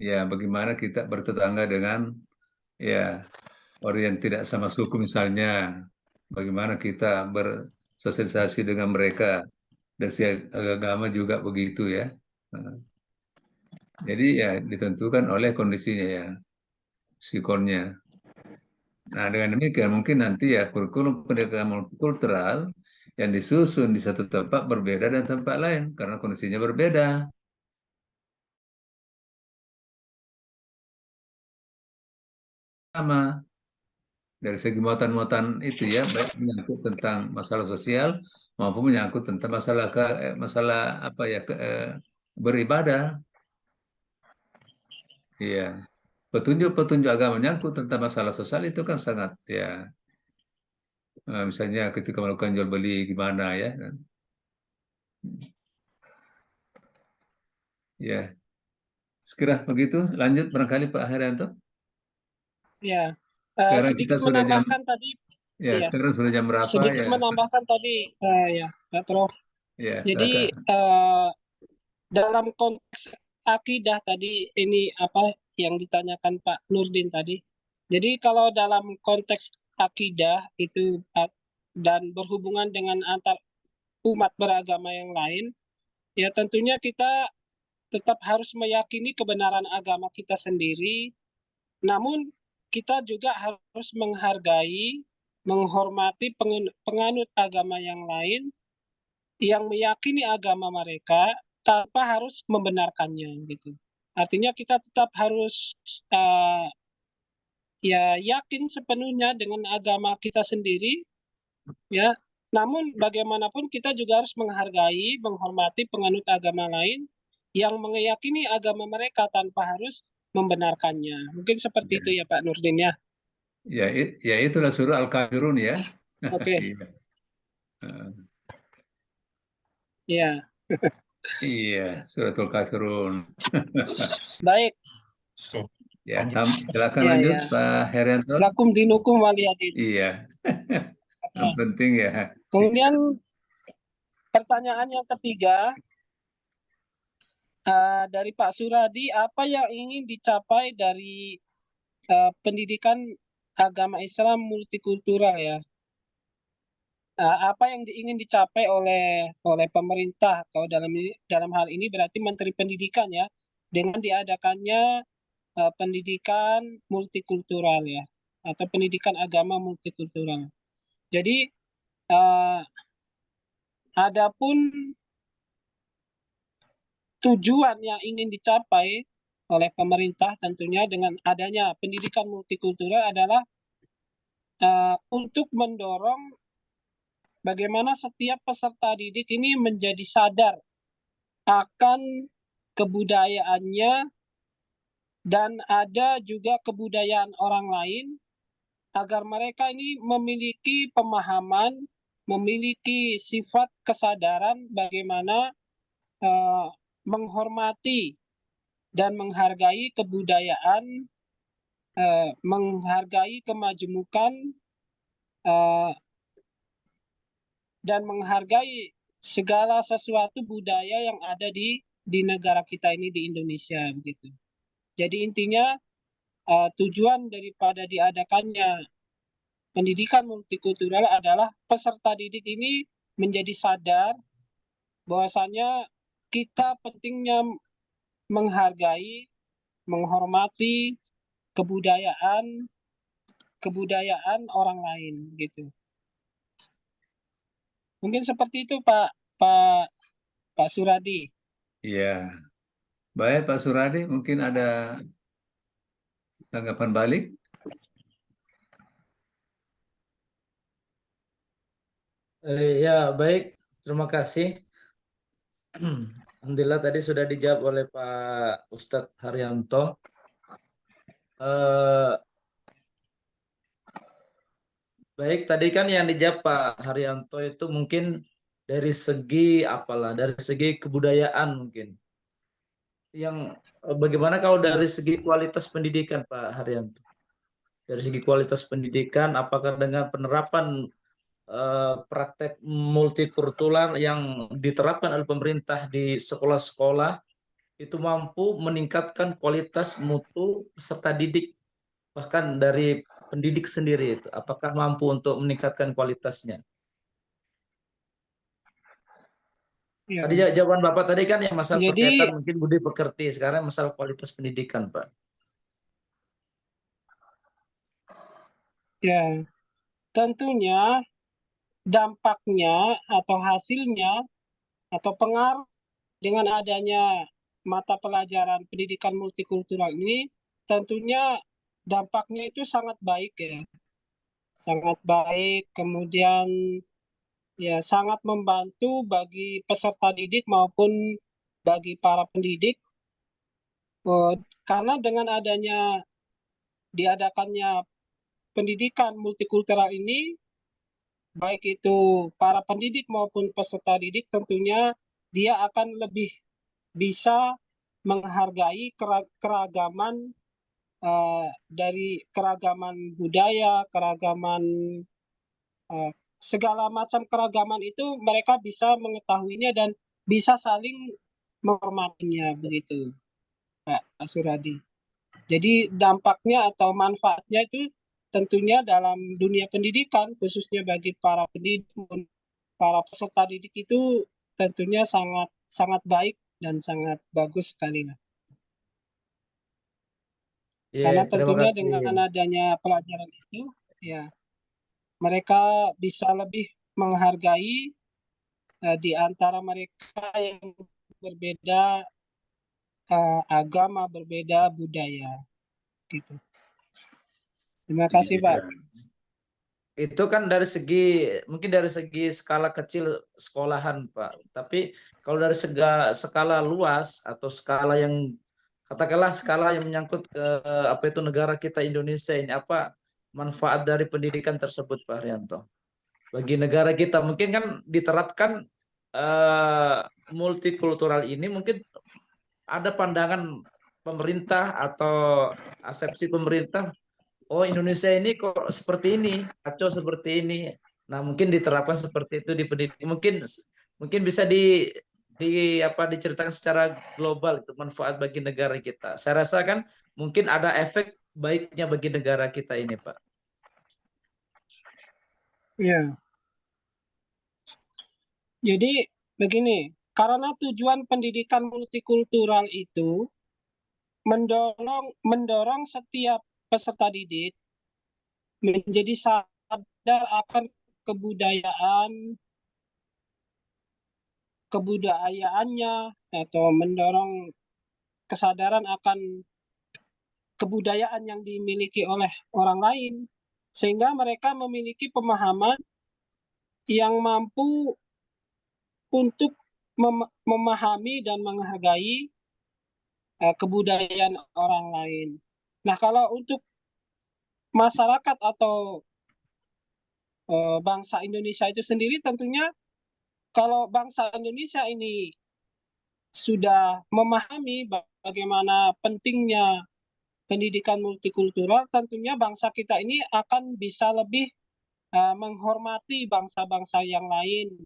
Ya, bagaimana kita bertetangga dengan ya orang yang tidak sama suku misalnya. Bagaimana kita bersosialisasi dengan mereka. Dan si agama juga begitu ya. Jadi ya ditentukan oleh kondisinya ya, sikonnya. Nah, dengan demikian mungkin nanti ya kurikulum pendidikan multikultural yang disusun di satu tempat berbeda dan tempat lain karena kondisinya berbeda. Sama dari segi muatan-muatan itu ya, baik menyangkut tentang masalah sosial maupun menyangkut tentang masalah apa ya beribadah. Iya. Petunjuk-petunjuk agama menyangkut tentang masalah sosial itu kan sangat ya misalnya ketika melakukan jual beli gimana ya. Ya, sekiranya begitu. Lanjut barangkali Pak Herianto. Ya, Sekarang kita sedikit sudah jam, menambahkan tadi. ya Ya, sekarang sudah jam berapa sedikit ya? menambahkan tadi, ya, Pak Prof. Ya, Jadi silakan. dalam konteks akidah tadi ini apa yang ditanyakan Pak Nurdin tadi. Jadi kalau dalam konteks akidah itu dan berhubungan dengan antar umat beragama yang lain, ya tentunya kita tetap harus meyakini kebenaran agama kita sendiri. Namun kita juga harus menghargai, menghormati penganut agama yang lain yang meyakini agama mereka tanpa harus membenarkannya gitu. Artinya kita tetap harus ya yakin sepenuhnya dengan agama kita sendiri, ya. Namun bagaimanapun kita juga harus menghargai, menghormati penganut agama lain yang meyakini agama mereka tanpa harus membenarkannya. Mungkin seperti itu ya Pak Nurdin ya. Ya itulah surah Al-Kafirun ya. Oke. Iya. Ya, Iya, suratul Kafirun. baik. Ya, Lanjut. silakan Ya, lanjut ya. Pak Herianto. Lakum dinukum waliyadin. Iya. Yang Nah, penting ya. kemudian pertanyaan yang ketiga dari Pak Suradi, apa yang ingin dicapai dari pendidikan agama Islam multikultural ya? Apa yang ingin dicapai oleh pemerintah? Kalau dalam hal ini berarti Menteri Pendidikan ya, dengan diadakannya pendidikan multikultural ya, atau pendidikan agama multikultural. Jadi adapun tujuan yang ingin dicapai oleh pemerintah tentunya dengan adanya pendidikan multikultural adalah untuk mendorong bagaimana setiap peserta didik ini menjadi sadar akan kebudayaannya dan ada juga kebudayaan orang lain agar mereka ini memiliki pemahaman, memiliki sifat kesadaran bagaimana menghormati dan menghargai kebudayaan, menghargai kemajemukan, dan menghargai segala sesuatu budaya yang ada di negara kita ini di Indonesia begitu. Jadi intinya tujuan daripada diadakannya pendidikan multikultural adalah peserta didik ini menjadi sadar bahwasanya kita pentingnya menghargai, menghormati kebudayaan orang lain gitu. Mungkin seperti itu Pak Suradi. Iya. Baik Pak Suradi, mungkin ada tanggapan balik? Ya, baik. Terima kasih. Alhamdulillah tadi sudah dijawab oleh Pak Ustadz Haryanto. Baik, tadi kan yang dijawab Pak Haryanto itu mungkin dari segi dari segi kebudayaan mungkin. Yang bagaimana kalau dari segi kualitas pendidikan Pak Haryanto? Dari segi kualitas pendidikan, apakah dengan penerapan praktek multikultural yang diterapkan oleh pemerintah di sekolah-sekolah itu mampu meningkatkan kualitas mutu peserta didik, bahkan dari pendidik sendiri itu, apakah mampu untuk meningkatkan kualitasnya? Ya. Tadi jawaban Bapak tadi kan yang masalah Jadi, berkaitan mungkin budi pekerti, sekarang masalah kualitas pendidikan, Pak. ya, tentunya dampaknya atau hasilnya atau pengaruh dengan adanya mata pelajaran pendidikan multikultural ini tentunya dampaknya itu sangat baik ya. Sangat baik, kemudian ya sangat membantu bagi peserta didik maupun bagi para pendidik. Karena dengan adanya diadakannya pendidikan multikultural ini, baik itu para pendidik maupun peserta didik tentunya dia akan lebih bisa menghargai keragaman dari keragaman budaya, keragaman segala macam keragaman itu mereka bisa mengetahuinya dan bisa saling menghormatinya begitu, Pak Suradi. Jadi dampaknya atau manfaatnya itu tentunya dalam dunia pendidikan khususnya bagi para pendidik, para peserta didik itu tentunya sangat sangat baik dan sangat bagus sekali lah. Karena Terima tentunya kasih. dengan adanya pelajaran itu, ya mereka bisa lebih menghargai di antara mereka yang berbeda agama, berbeda budaya, gitu. Terima kasih, Iya. Pak. Itu kan dari segi mungkin dari segi skala kecil sekolahan, Pak. Tapi kalau dari skala luas atau skala yang katakanlah skala yang menyangkut ke apa itu negara kita Indonesia ini, apa manfaat dari pendidikan tersebut, Pak Haryanto? Bagi negara kita mungkin kan diterapkan multikultural ini, mungkin ada pandangan pemerintah atau asepsi pemerintah, oh Indonesia ini kok seperti ini, kacau seperti ini. Nah, mungkin diterapkan seperti itu di pendidikan. Mungkin bisa diceritakan secara global itu manfaat bagi negara kita. Saya rasa kan mungkin ada efek baiknya bagi negara kita ini, Pak. Ya. Jadi begini, karena tujuan pendidikan multikultural itu mendorong setiap peserta didik menjadi sadar akan kebudayaannya, atau mendorong kesadaran akan kebudayaan yang dimiliki oleh orang lain, sehingga mereka memiliki pemahaman yang mampu untuk memahami dan menghargai kebudayaan orang lain. Nah, kalau untuk masyarakat atau bangsa Indonesia itu sendiri, tentunya kalau bangsa Indonesia ini sudah memahami bagaimana pentingnya pendidikan multikultural, tentunya bangsa kita ini akan bisa lebih menghormati bangsa-bangsa yang lain,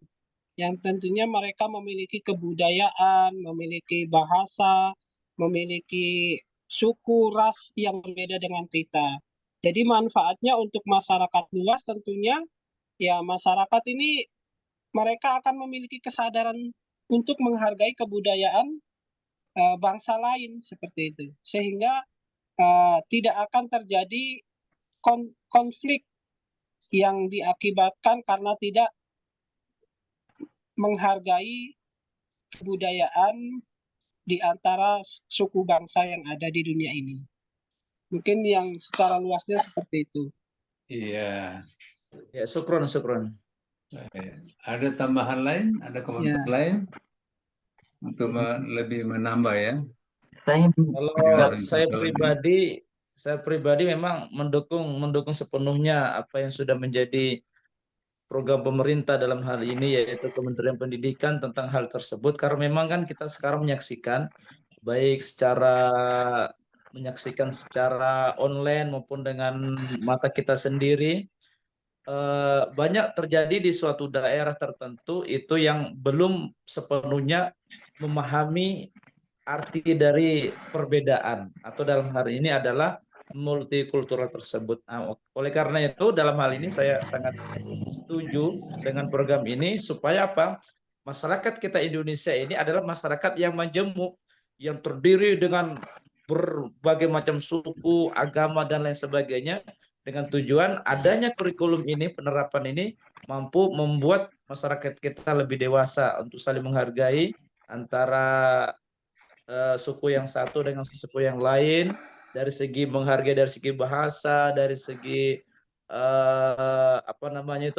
yang tentunya mereka memiliki kebudayaan, memiliki bahasa, memiliki suku, ras yang berbeda dengan kita. Jadi manfaatnya untuk masyarakat luas tentunya, ya masyarakat ini mereka akan memiliki kesadaran untuk menghargai kebudayaan bangsa lain seperti itu, sehingga tidak akan terjadi konflik yang diakibatkan karena tidak menghargai kebudayaan di antara suku bangsa yang ada di dunia ini. Mungkin yang secara luasnya seperti itu. Iya. Ya, syukron. Ada tambahan lain, ada komentar lain untuk lebih menambah ya? Kalau saya pribadi memang mendukung sepenuhnya apa yang sudah menjadi program pemerintah dalam hal ini, yaitu Kementerian Pendidikan tentang hal tersebut, karena memang kan kita sekarang menyaksikan baik secara online maupun dengan mata kita sendiri, banyak terjadi di suatu daerah tertentu itu yang belum sepenuhnya memahami arti dari perbedaan, atau dalam hal ini adalah multikultural tersebut. Nah, oleh karena itu dalam hal ini saya sangat setuju dengan program ini, supaya apa? Masyarakat kita Indonesia ini adalah masyarakat yang majemuk, yang terdiri dengan berbagai macam suku, agama dan lain sebagainya, dengan tujuan adanya kurikulum ini, penerapan ini mampu membuat masyarakat kita lebih dewasa untuk saling menghargai antara suku yang satu dengan suku yang lain, dari segi menghargai dari segi bahasa, dari segi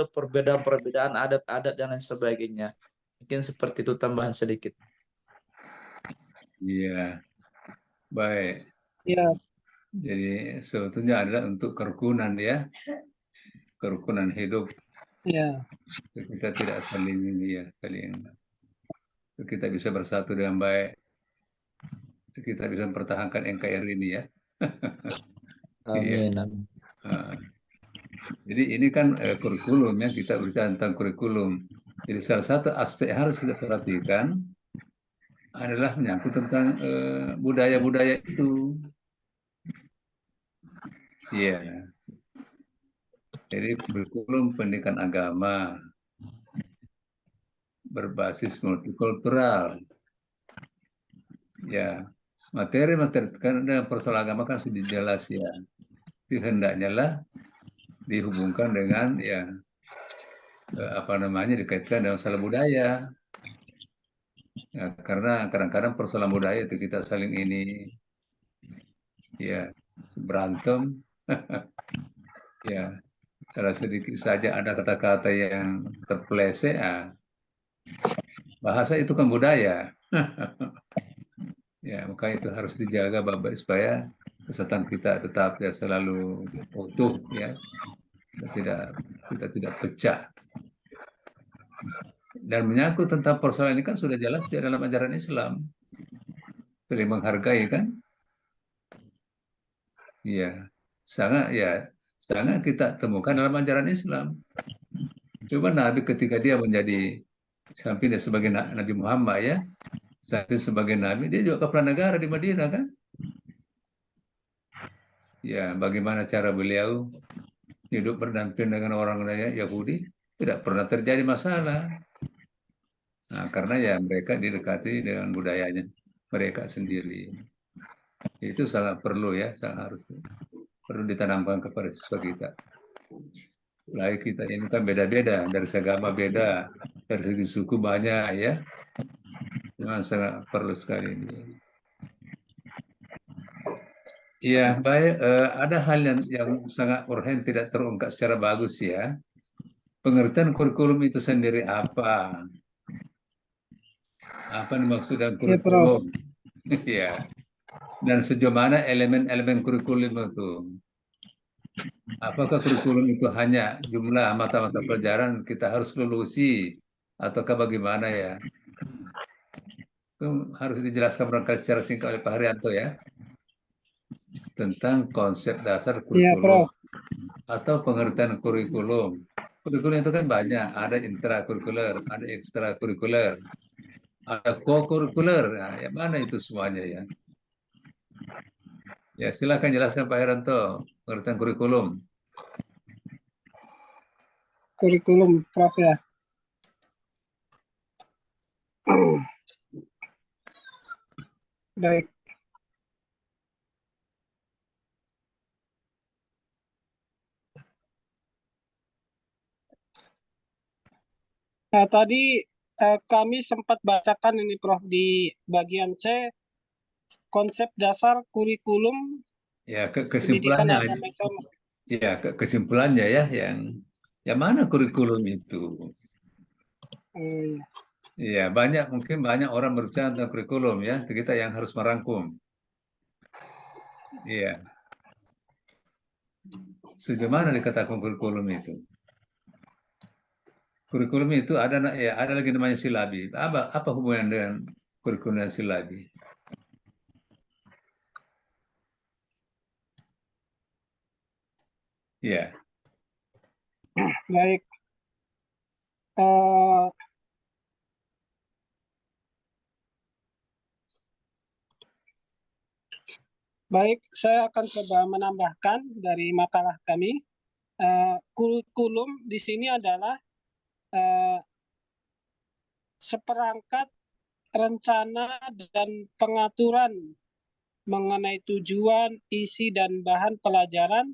perbedaan-perbedaan adat-adat dan lain sebagainya. Mungkin seperti itu tambahan sedikit. Iya, baik. Ya. Jadi sebetulnya adalah untuk kerukunan ya, kerukunan hidup. Ya. Kita tidak saling kita bisa bersatu dengan baik. Kita bisa mempertahankan NKRI ini ya. Amin. Jadi ini kan kurikulum ya, kita bicara tentang kurikulum. Jadi salah satu aspek yang harus kita perhatikan adalah menyangkut tentang budaya-budaya itu. Iya. Jadi kurikulum pendidikan agama berbasis multikultural. Ya, materi-materi kan dengan persoalan agama kan sudah jelas ya. Itu hendaknya lah dihubungkan dengan ya dikaitkan dengan masalah budaya. Ya, karena kadang-kadang persoalan budaya itu kita saling ini ya berantem ya kalau sedikit saja ada kata-kata yang terpeleset bahasa itu kan budaya ya maka itu harus dijaga baik supaya kesehatan kita tetap ya selalu utuh ya kita tidak pecah dan menyangkut tentang persoalan ini kan sudah jelas di dalam ajaran Islam saling menghargai kan ya sangat kita temukan dalam ajaran Islam. Coba Nabi ketika dia menjadi sampai dia sebagai Nabi Muhammad ya, sampai sebagai Nabi dia juga kepala negara di Madinah kan? Ya, bagaimana cara beliau hidup berdampingan dengan orang Yahudi tidak pernah terjadi masalah. Nah, karena ya mereka didekati dengan budayanya mereka sendiri. Itu sangat perlu ya, sangat harus perlu ditanamkan kepada siswa kita. Lain kita ini kan beda-beda, dari agama beda, dari segi suku banyak ya. Memang sangat perlu sekali ini. Iya, baik. Ada hal yang sangat urgen tidak terungkap secara bagus ya. Pengertian kurikulum itu sendiri apa? Apa yang dimaksud dengan Ya, Prof. kurikulum? Iya. Dan sejauh mana elemen-elemen kurikulum itu? Apakah kurikulum itu hanya jumlah mata-mata pelajaran kita harus lulusi ataukah bagaimana ya? Itu harus dijelaskan barangkali secara singkat oleh Pak Haryanto ya tentang konsep dasar Iya, kurikulum Prof. atau pengertian kurikulum. Kurikulum itu kan banyak, ada intrakurikuler, ada ekstrakurikuler, ada co-kurikuler. Nah, yang mana itu semuanya ya? Ya, silakan jelaskan Pak Heranto pengertian kurikulum. Kurikulum, Prof ya. Baik. Nah, tadi kami sempat bacakan ini Prof di bagian C, konsep dasar kurikulum Ya, pendidikan kesimpulannya agama Islam. ya kesimpulannya ya yang mana kurikulum itu? Iya. Iya, mungkin banyak orang berbicara tentang kurikulum ya, kita yang harus merangkum. Iya. Sejauh mana dikatakan kurikulum itu? Kurikulum itu ada lagi namanya silabi. Apa hubungan dengan kurikulum dan silabi? Ya, Baik. Eh, baik, saya akan coba menambahkan dari makalah kami. Kurikulum di sini adalah seperangkat rencana dan pengaturan mengenai tujuan, isi, dan bahan pelajaran,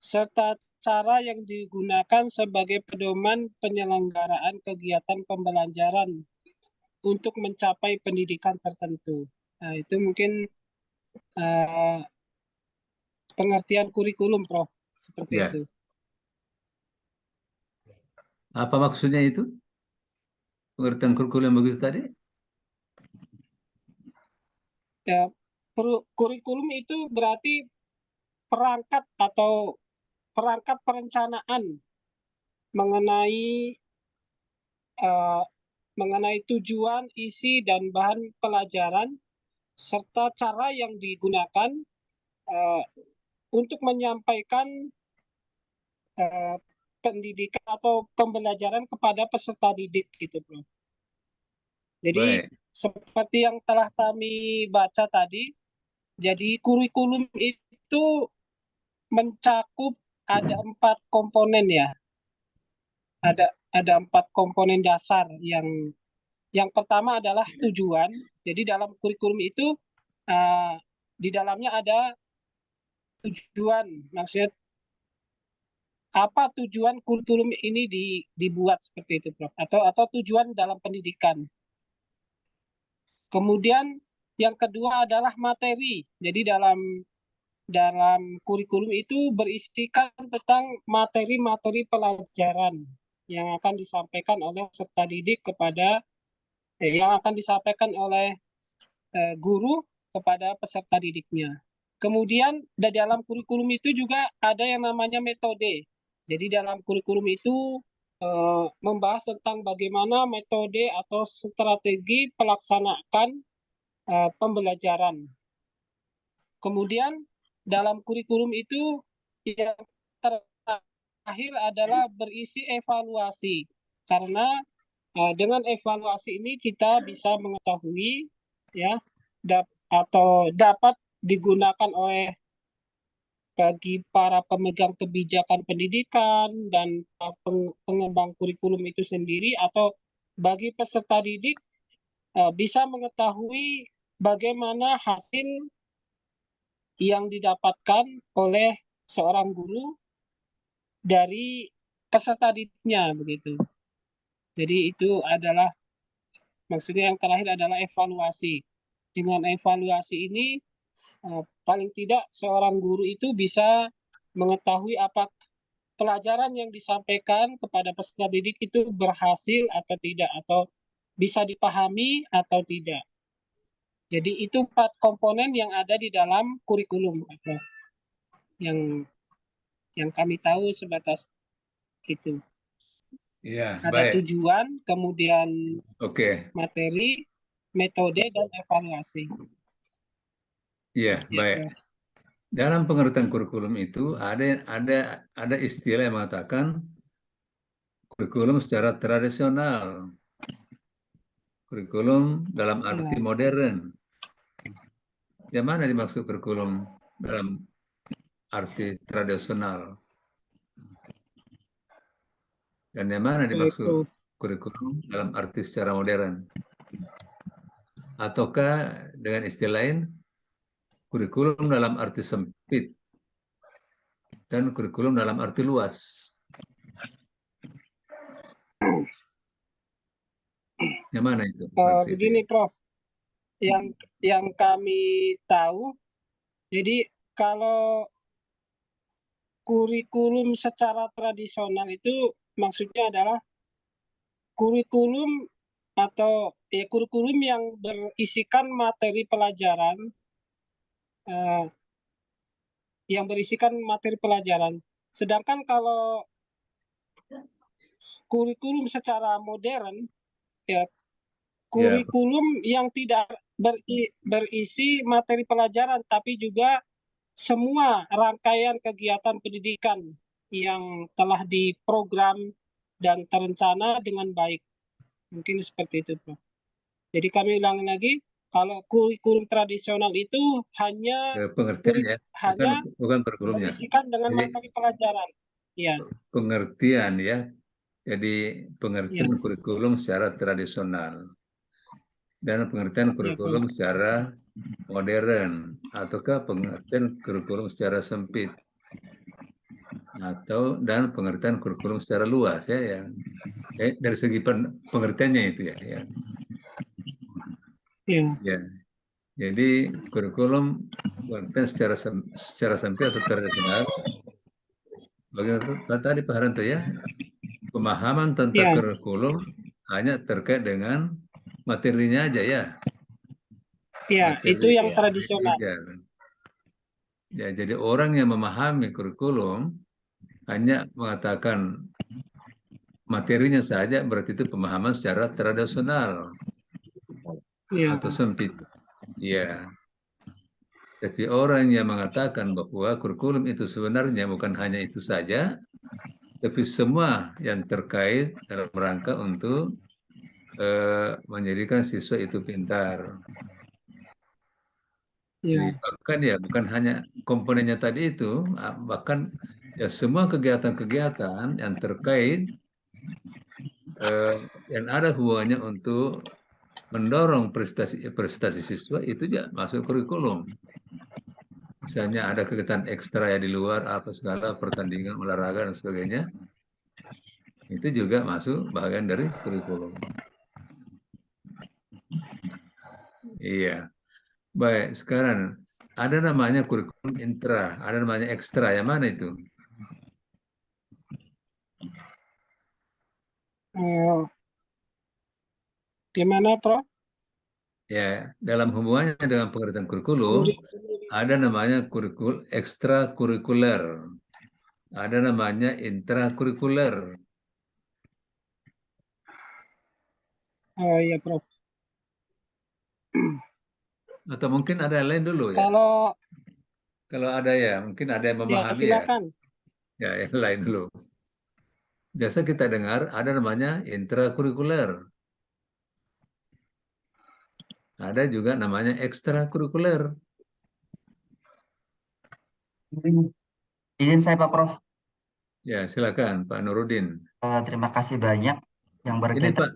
serta cara yang digunakan sebagai pedoman penyelenggaraan kegiatan pembelajaran untuk mencapai pendidikan tertentu. Nah, itu mungkin pengertian kurikulum, Prof. Seperti ya. itu. Apa maksudnya itu? Pengertian kurikulum yang begitu tadi? Ya, kurikulum itu berarti perangkat atau perangkat perencanaan mengenai mengenai tujuan, isi, dan bahan pelajaran serta cara yang digunakan untuk menyampaikan pendidikan atau pembelajaran kepada peserta didik gitu, Bro. Jadi Baik. seperti yang telah kami baca tadi, jadi kurikulum itu mencakup ada 4 komponen ya. Ada 4 komponen dasar yang pertama adalah tujuan. Jadi dalam kurikulum itu di dalamnya ada tujuan, maksudnya apa tujuan kurikulum ini dibuat seperti itu, Prof? Atau tujuan dalam pendidikan. Kemudian yang kedua adalah materi. Jadi dalam kurikulum itu berisikan tentang materi-materi pelajaran yang akan disampaikan oleh peserta didik kepada yang akan disampaikan oleh guru kepada peserta didiknya. Kemudian di dalam kurikulum itu juga ada yang namanya metode. Jadi dalam kurikulum itu membahas tentang bagaimana metode atau strategi pelaksanaan pembelajaran. Kemudian dalam kurikulum itu yang terakhir adalah berisi evaluasi. Karena dengan evaluasi ini kita bisa mengetahui ya atau dapat digunakan oleh bagi para pemegang kebijakan pendidikan dan pengembang kurikulum itu sendiri atau bagi peserta didik bisa mengetahui bagaimana hasil yang didapatkan oleh seorang guru dari peserta didiknya begitu. Jadi itu adalah maksudnya yang terakhir adalah evaluasi. Dengan evaluasi ini paling tidak seorang guru itu bisa mengetahui apa pelajaran yang disampaikan kepada peserta didik itu berhasil atau tidak, atau bisa dipahami atau tidak. Jadi itu 4 komponen yang ada di dalam kurikulum yang kami tahu sebatas itu. Ya, Ada baik. tujuan, kemudian Oke. materi, metode, dan evaluasi. Iya, baik. Dalam pengertian kurikulum itu ada istilah yang mengatakan kurikulum secara tradisional, kurikulum dalam arti modern. Yang mana dimaksud kurikulum dalam arti tradisional? Dan yang mana dimaksud kurikulum dalam arti secara modern? Ataukah dengan istilah lain, kurikulum dalam arti sempit dan kurikulum dalam arti luas? Yang mana itu? Begini, Prof. Yang kami tahu, jadi kalau kurikulum secara tradisional itu maksudnya adalah kurikulum atau kurikulum yang berisikan materi pelajaran Sedangkan kalau kurikulum secara modern ya kurikulum yang tidak berisi materi pelajaran tapi juga semua rangkaian kegiatan pendidikan yang telah diprogram dan terencana dengan baik. Mungkin seperti itu, Prof. Jadi kami ulangi lagi, kalau kurikulum tradisional itu hanya pengertiannya, bukan kurikulumnya. Berisikan dengan materi pelajaran. Ya. Pengertian ya. Jadi pengertian kurikulum secara tradisional dan pengertian kurikulum secara modern, ataukah pengertian kurikulum secara sempit, dan pengertian kurikulum secara luas ya, dari segi pengertiannya itu ya. Ya. Jadi kurikulum pengertian secara sempit atau tradisional. Bagaimana tadi Pak Haranto ya, pemahaman tentang kurikulum hanya terkait dengan materinya aja ya. Iya, itu yang tradisional. Ya, jadi orang yang memahami kurikulum hanya mengatakan materinya saja, berarti itu pemahaman secara tradisional atau sempit. Ya. Tapi orang yang mengatakan bahwa kurikulum itu sebenarnya bukan hanya itu saja, tapi semua yang terkait dalam rangka untuk menjadikan siswa itu pintar. Jadi, bahkan ya bukan hanya komponennya tadi itu, bahkan ya semua kegiatan-kegiatan yang terkait yang ada hubungannya untuk mendorong prestasi siswa itu ya masuk kurikulum. Misalnya ada kegiatan ekstra ya di luar apa segala pertandingan olahraga dan sebagainya, itu juga masuk bagian dari kurikulum. Iya. Baik, sekarang ada namanya kurikulum intra, ada namanya ekstra. Yang mana itu? Eh, di mana, Prof? Ya, dalam hubungannya dengan pengertian kurikulum, Kurikulum. ada namanya ekstrakurikuler, ada namanya intrakurikuler. Oh iya, Prof. Atau mungkin ada yang lain dulu ya. Kalau Kalau ada ya, mungkin ada yang ya memahami ya. silakan. Ya, yang lain dulu. Biasa kita dengar ada namanya intrakurikuler. Ada juga namanya ekstrakurikuler. Izin saya Pak Prof. Ya, silakan Pak Nurudin. Terima kasih banyak yang Ini berkaitan.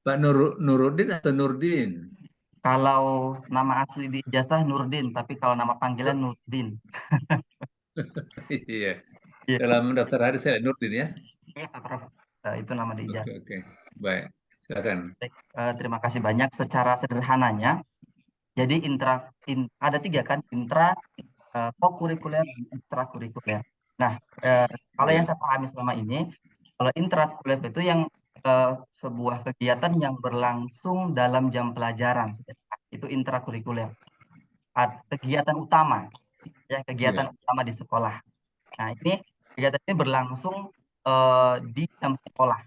Pak Nurudin atau Nurdin? Kalau nama asli di ijazah Nurdin, tapi kalau nama panggilan Nurdin. Iya. Iya, Dalam daftar hadis saya Nurdin ya. iya Pak Prof. Itu nama di ijazah. Oke. Baik, silakan. Baik, terima kasih banyak. Secara sederhananya, jadi ada 3 kan, intra, kokurikuler, dan ekstrakurikuler. Nah, kalau yang saya pahami selama ini, kalau intrakurikuler itu yang sebuah kegiatan yang berlangsung dalam jam pelajaran, itu intrakurikuler. Kegiatan utama, ya kegiatan utama di sekolah. Nah, ini kegiatan ini berlangsung di jam sekolah.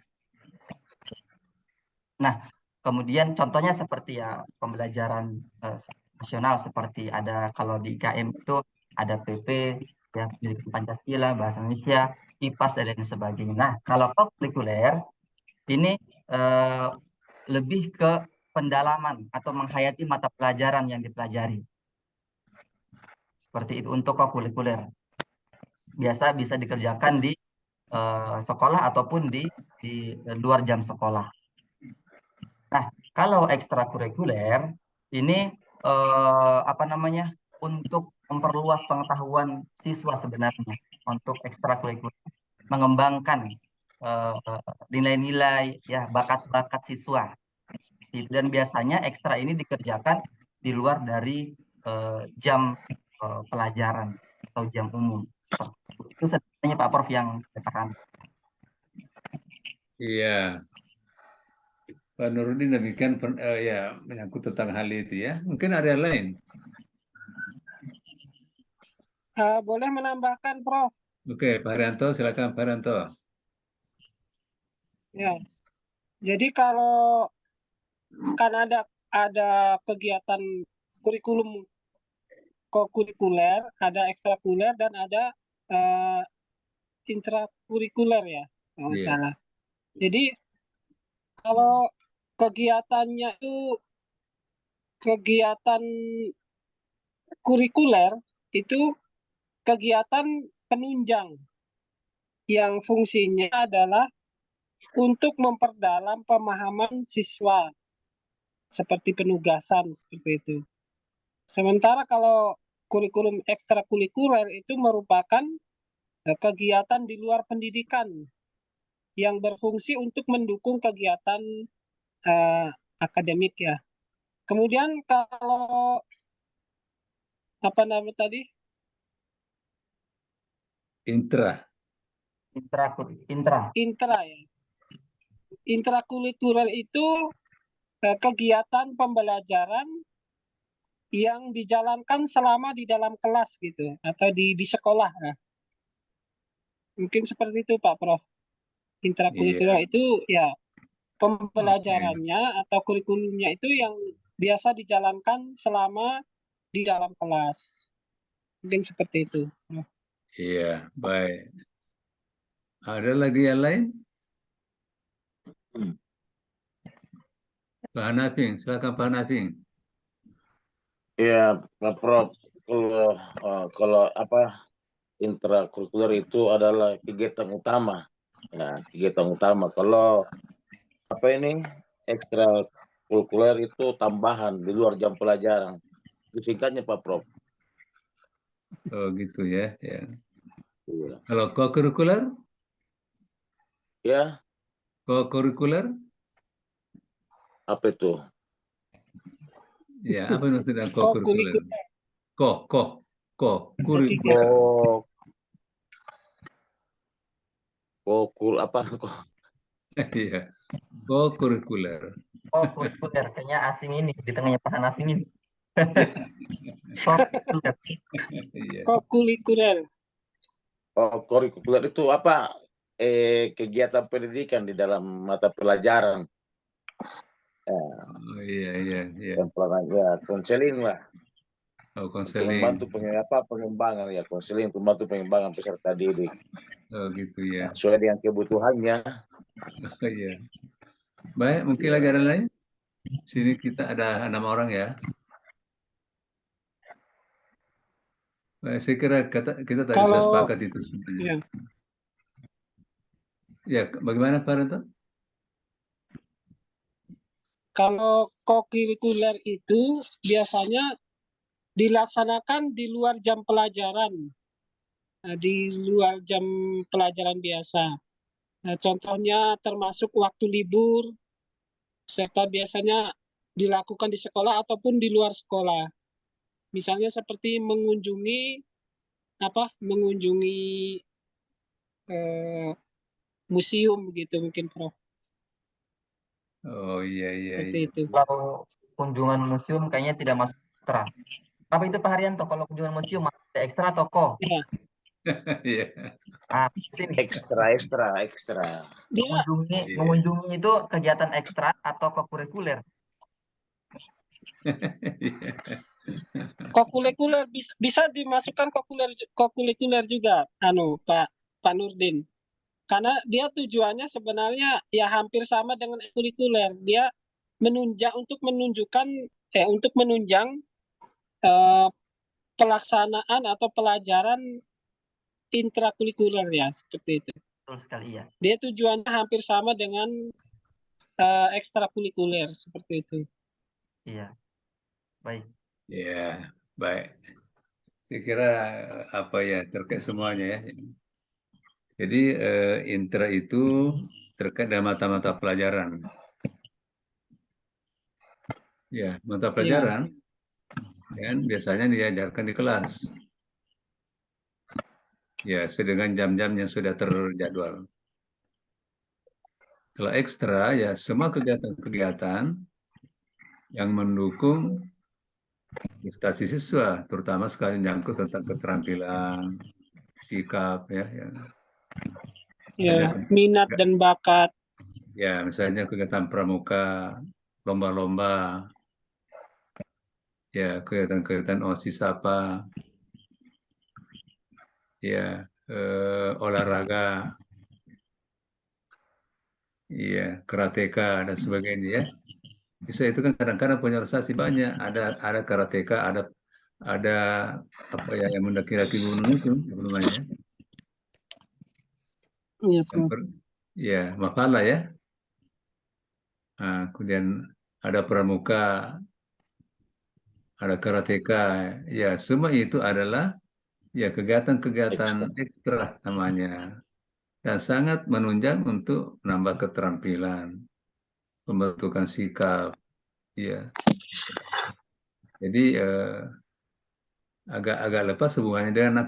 Nah, kemudian contohnya seperti ya pembelajaran nasional seperti ada kalau di IKM itu ada PP, ya pendidikan Pancasila, bahasa Indonesia, IPAS dan lain sebagainya. Nah, kalau kurikuler ini lebih ke pendalaman atau menghayati mata pelajaran yang dipelajari. Seperti itu untuk kurikuler. Biasa bisa dikerjakan di sekolah ataupun di luar jam sekolah. Nah, kalau ekstrakurikuler ini untuk memperluas pengetahuan siswa sebenarnya untuk ekstrakurikuler, mengembangkan nilai-nilai ya bakat-bakat siswa. Dan biasanya ekstra ini dikerjakan di luar dari jam pelajaran atau jam umum. Itu sebenarnya Pak Prof yang saya pahami. Iya. Pak Nurudin demikian ya menyangkut tentang hal itu ya. Mungkin ada yang lain. Boleh menambahkan, Prof? Oke, Pak Haryanto, silakan Pak Haryanto. Ya. Jadi kalau kan ada kegiatan kurikulum kokurikuler, ada ekstrakurikuler dan ada intrakurikuler ya, kalau nggak Iya. salah. Jadi kalau kegiatannya itu kegiatan kurikuler itu kegiatan penunjang yang fungsinya adalah untuk memperdalam pemahaman siswa seperti penugasan seperti itu. Sementara kalau kurikulum ekstrakurikuler itu merupakan kegiatan di luar pendidikan yang berfungsi untuk mendukung kegiatan akademik ya. Kemudian kalau apa namanya tadi? Intra. Intra ya. Intrakurikuler itu kegiatan pembelajaran yang dijalankan selama di dalam kelas gitu atau di sekolah. Nah, mungkin seperti itu Pak Prof. Intrakurikuler itu ya pembelajarannya atau kurikulumnya itu yang biasa dijalankan selama di dalam kelas. Mungkin seperti itu. Iya, baik. Ada lagi yang lain? Pak Hanafing, silakan Pak Hanafing. Ya, Pak Prof. Kalau intrakurikuler itu adalah kegiatan utama. Ya, kegiatan utama. Kalau ekstrakurikuler itu tambahan di luar jam pelajaran. Itu singkatnya Pak Prof. Oh gitu ya. Ya. Iya. Kalau kokurikuler? Ya, Kokurikuler? apa itu? Ya, apa maksudnya co-curricular? Co-curricular. Curricular. Oh, kokul apa? Iya, co-curricular. Oh, kurikuler. Kayaknya asing ini. Di tengahnya Pak Hanafi ini. Kurikuler. Iya. Co-curricular. Oh, kurikuler itu apa? Kegiatan pendidikan di dalam mata pelajaran. Oh, iya. Yang ya, konseling lah. Oh, Untuk konseling. membantu pengembangan ya, konseling untuk membantu pengembangan peserta didik. Oh, gitu ya. Sesuai dengan kebutuhannya. Oh, iya. Baik, mungkin lagi ada lain? Sini kita ada 6 orang ya. Baik, saya kira kita tadi sudah sepakat itu sebenarnya. Ya, Ya, bagaimana Pak Rento? kalau co-curricular itu biasanya dilaksanakan di luar jam pelajaran. Nah, di luar jam pelajaran biasa. Nah, contohnya termasuk waktu libur, serta biasanya dilakukan di sekolah ataupun di luar sekolah. Misalnya seperti mengunjungi museum gitu mungkin, Prof. Oh, iya. Seperti itu. Kalau kunjungan museum kayaknya tidak masuk ekstra. Apa itu Pak Haryanto? Kalau kunjungan museum masuk ekstra atau ko? Ya, Iya. Sini. Ekstra. dia Mengunjungi itu kegiatan ekstra atau kokurikuler? kokurikuler bisa dimasukkan kokurikuler juga, Pak Nurdin. Karena dia tujuannya sebenarnya ya hampir sama dengan kurikuler. Dia untuk menunjang pelaksanaan atau pelajaran intrakurikuler ya, seperti itu. Betul sekali ya. Dia tujuannya hampir sama dengan ekstrakurikuler, seperti itu. Iya. Baik. Ya, baik. Saya kira apa ya terkait semuanya ya. Jadi intra itu terkait dengan mata-mata pelajaran. Ya, mata pelajaran kan biasanya diajarkan di kelas. Ya, sesuai dengan jam-jam yang sudah terjadwal. Kalau ekstra ya semua kegiatan-kegiatan yang mendukung prestasi siswa, terutama sekali menyangkut tentang keterampilan, sikap ya. Ya, minat dan bakat. Ya, misalnya kegiatan pramuka, lomba-lomba, ya kegiatan-kegiatan OSIS apa, ya olahraga, ya karateka dan sebagainya ya. Siswa itu kan kadang-kadang punya prestasi banyak. Ada karateka, ada apa ya yang mendaki-daki gunung itu namanya. Iya, Ya, mapala ya. Nah, kemudian ada pramuka, ada karateka, ya semua itu adalah ya kegiatan-kegiatan ekstra namanya dan sangat menunjang untuk menambah keterampilan, pembentukan sikap, ya. Jadi agak lepas hubungannya dengan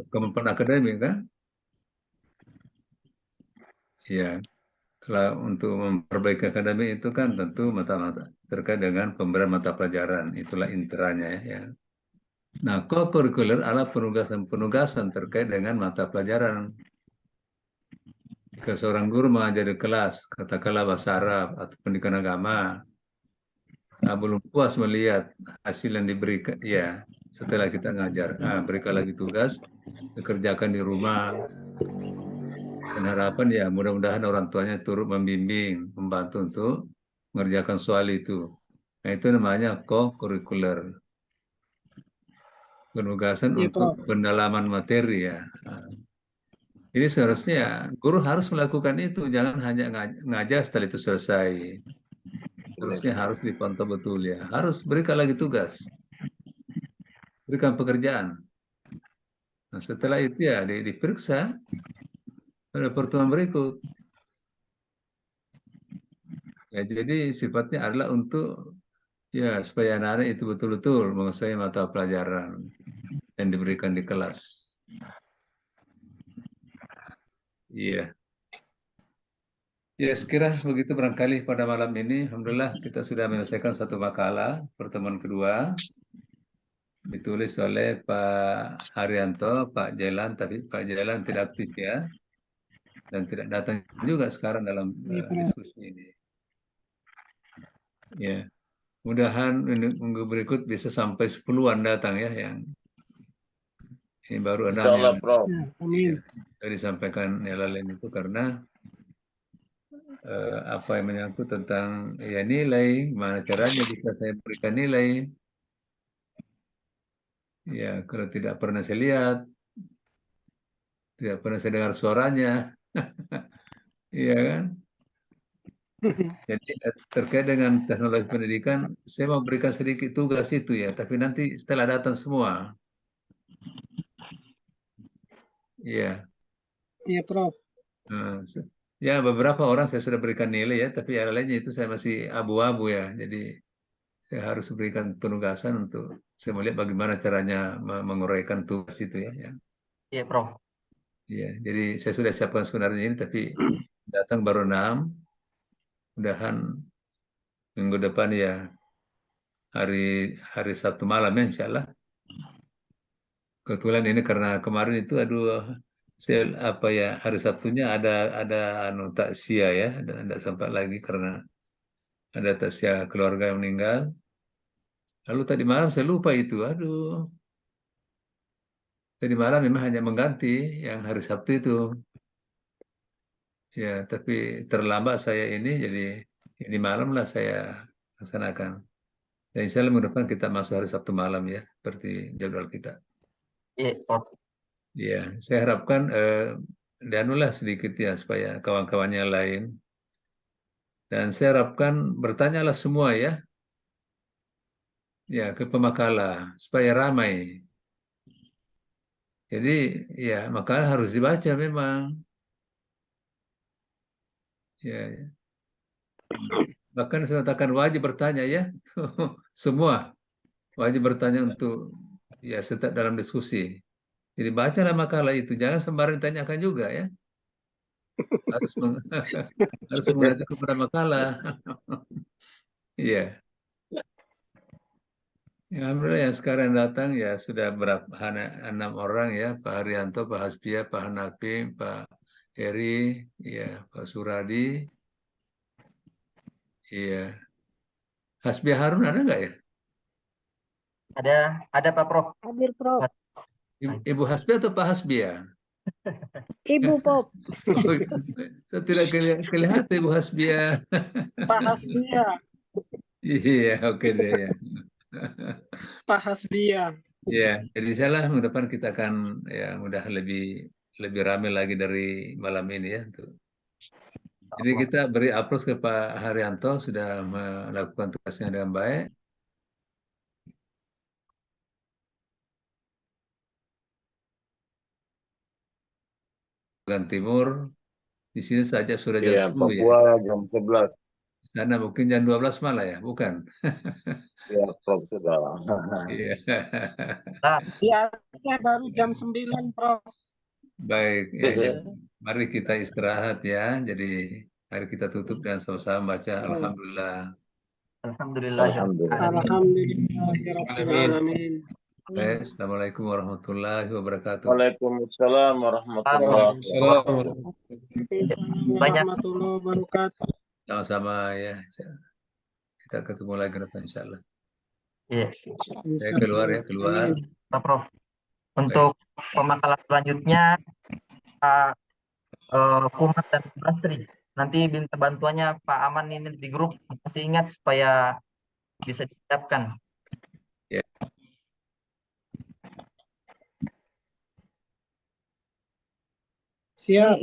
kemampuan akademik kan? Ya, kalau untuk memperbaiki akademik itu kan tentu mata-mata terkait dengan pemberian mata pelajaran, itulah intranya ya. Nah, co-curricular adalah penugasan terkait dengan mata pelajaran. Ke seorang guru mengajar di kelas, katakanlah bahasa Arab atau pendidikan agama, belum puas melihat hasil yang diberikan, ya setelah kita ngajar, berikan lagi tugas, dikerjakan di rumah, dan harapan ya mudah-mudahan orang tuanya turut membimbing, membantu untuk mengerjakan soal itu. Nah itu namanya co-curricular, penugasan Ya, untuk Prof. pendalaman materi ya. Jadi seharusnya guru harus melakukan itu, jangan hanya ngajar setelah itu selesai. Harusnya harus dipantau betul ya. Harus berikan lagi tugas, berikan pekerjaan. Nah, setelah itu ya diperiksa pada pertemuan berikut. Ya, jadi sifatnya adalah untuk Ya, supaya anak-anak itu betul-betul menguasai mata pelajaran yang diberikan di kelas. Iya. Ya, sekira begitu barangkali pada malam ini. Alhamdulillah kita sudah menyelesaikan satu makalah pertemuan kedua. Ditulis oleh Pak Haryanto, Pak Jailan, tapi Pak Jailan tidak aktif ya. Dan tidak datang juga sekarang dalam diskusi ini. Ya, mudahan minggu berikut bisa sampai 10-an datang ya, yang ini baru 6 Insyaallah, yang Prof. Amin. disampaikan yang lain itu karena apa yang menyangkut tentang ya nilai, gimana caranya bisa saya berikan nilai. Ya, kalau tidak pernah saya lihat, tidak pernah saya dengar suaranya, iya kan? Jadi terkait dengan teknologi pendidikan, saya mau berikan sedikit tugas itu ya, tapi nanti setelah datang semua. Iya. Iya, Prof. Nah, ya beberapa orang saya sudah berikan nilai ya, tapi yang lainnya itu saya masih abu-abu ya. Jadi saya harus berikan penugasan untuk saya melihat bagaimana caranya menguraikan tugas itu ya. Iya, Prof. Iya, jadi saya sudah siapkan sebenarnya ini, tapi datang baru 6. Mudahan minggu depan ya hari Sabtu malam ya insya Allah. Kebetulan ini karena kemarin itu hari Sabtunya ada takziah ya, dan tidak sempat lagi karena ada takziah keluarga yang meninggal. Lalu tadi malam saya lupa itu, aduh. Tadi malam memang hanya mengganti yang hari Sabtu itu. Ya, tapi terlambat saya ini, jadi ini malam lah saya laksanakan. Dan insya Allah minggu depan kita masuk hari Sabtu malam ya, seperti jadwal kita. Iya, Prof. Ya, saya harapkan dianulah sedikit ya supaya kawan-kawannya lain. Dan saya harapkan bertanyalah semua ya, ya ke pemakalah supaya ramai. Jadi ya makalah harus dibaca memang. Ya, bahkan saya katakan wajib bertanya ya, semua wajib bertanya untuk ya setiap dalam diskusi. Jadi bacalah makalah itu, jangan sembarang ditanyakan juga ya. Harus harus mengacu kepada makalah. Iya. Ya, alhamdulillah yang sekarang datang ya sudah berapa 6 orang ya, Pak Haryanto, Pak Hasbia, Pak Hanafi, Pak Heri, ya Pak Suradi, iya. Hasbia Harun ada nggak ya? Ada Pak Prof. Hadir, Prof. Ibu Hasbia atau Pak Hasbia? Ibu, Prof. Oh, saya tidak kelihatan Ibu Hasbia. Pak Hasbia. Iya, oke deh ya. Pak Hasbia. Ya, jadi insyaallah minggu depan kita akan ya mudah lebih ramai lagi dari malam ini ya. Jadi kita beri aplaus ke Pak Haryanto sudah melakukan tugasnya dengan baik. Bagian Timur, di sini saja sudah jam Iya, 10 ya. Papua jam 11. Sana mungkin jam 12 malah ya, bukan? Ya, Prof sudah. Iya. Di Aceh baru jam 9, Prof. Baik, ya, jadi mari kita istirahat ya. Jadi mari kita tutup dan sama-sama baca Alhamdulillah. Alhamdulillah. Alhamdulillahirrahmanirrahim. Baik, Assalamualaikum warahmatullahi wabarakatuh. Waalaikumsalam warahmatullahi wabarakatuh. Warahmatullahi wabarakatuh. Sama-sama ya. Kita ketemu lagi depan insyaallah. Iya, Saya keluar ya, keluar. Pak Prof. Untuk pemakalan selanjutnya Pak Kumat dan Basri. Nanti minta bantuannya Pak Aman ini di grup, masih ingat supaya bisa disiapkan. Ya. Siap.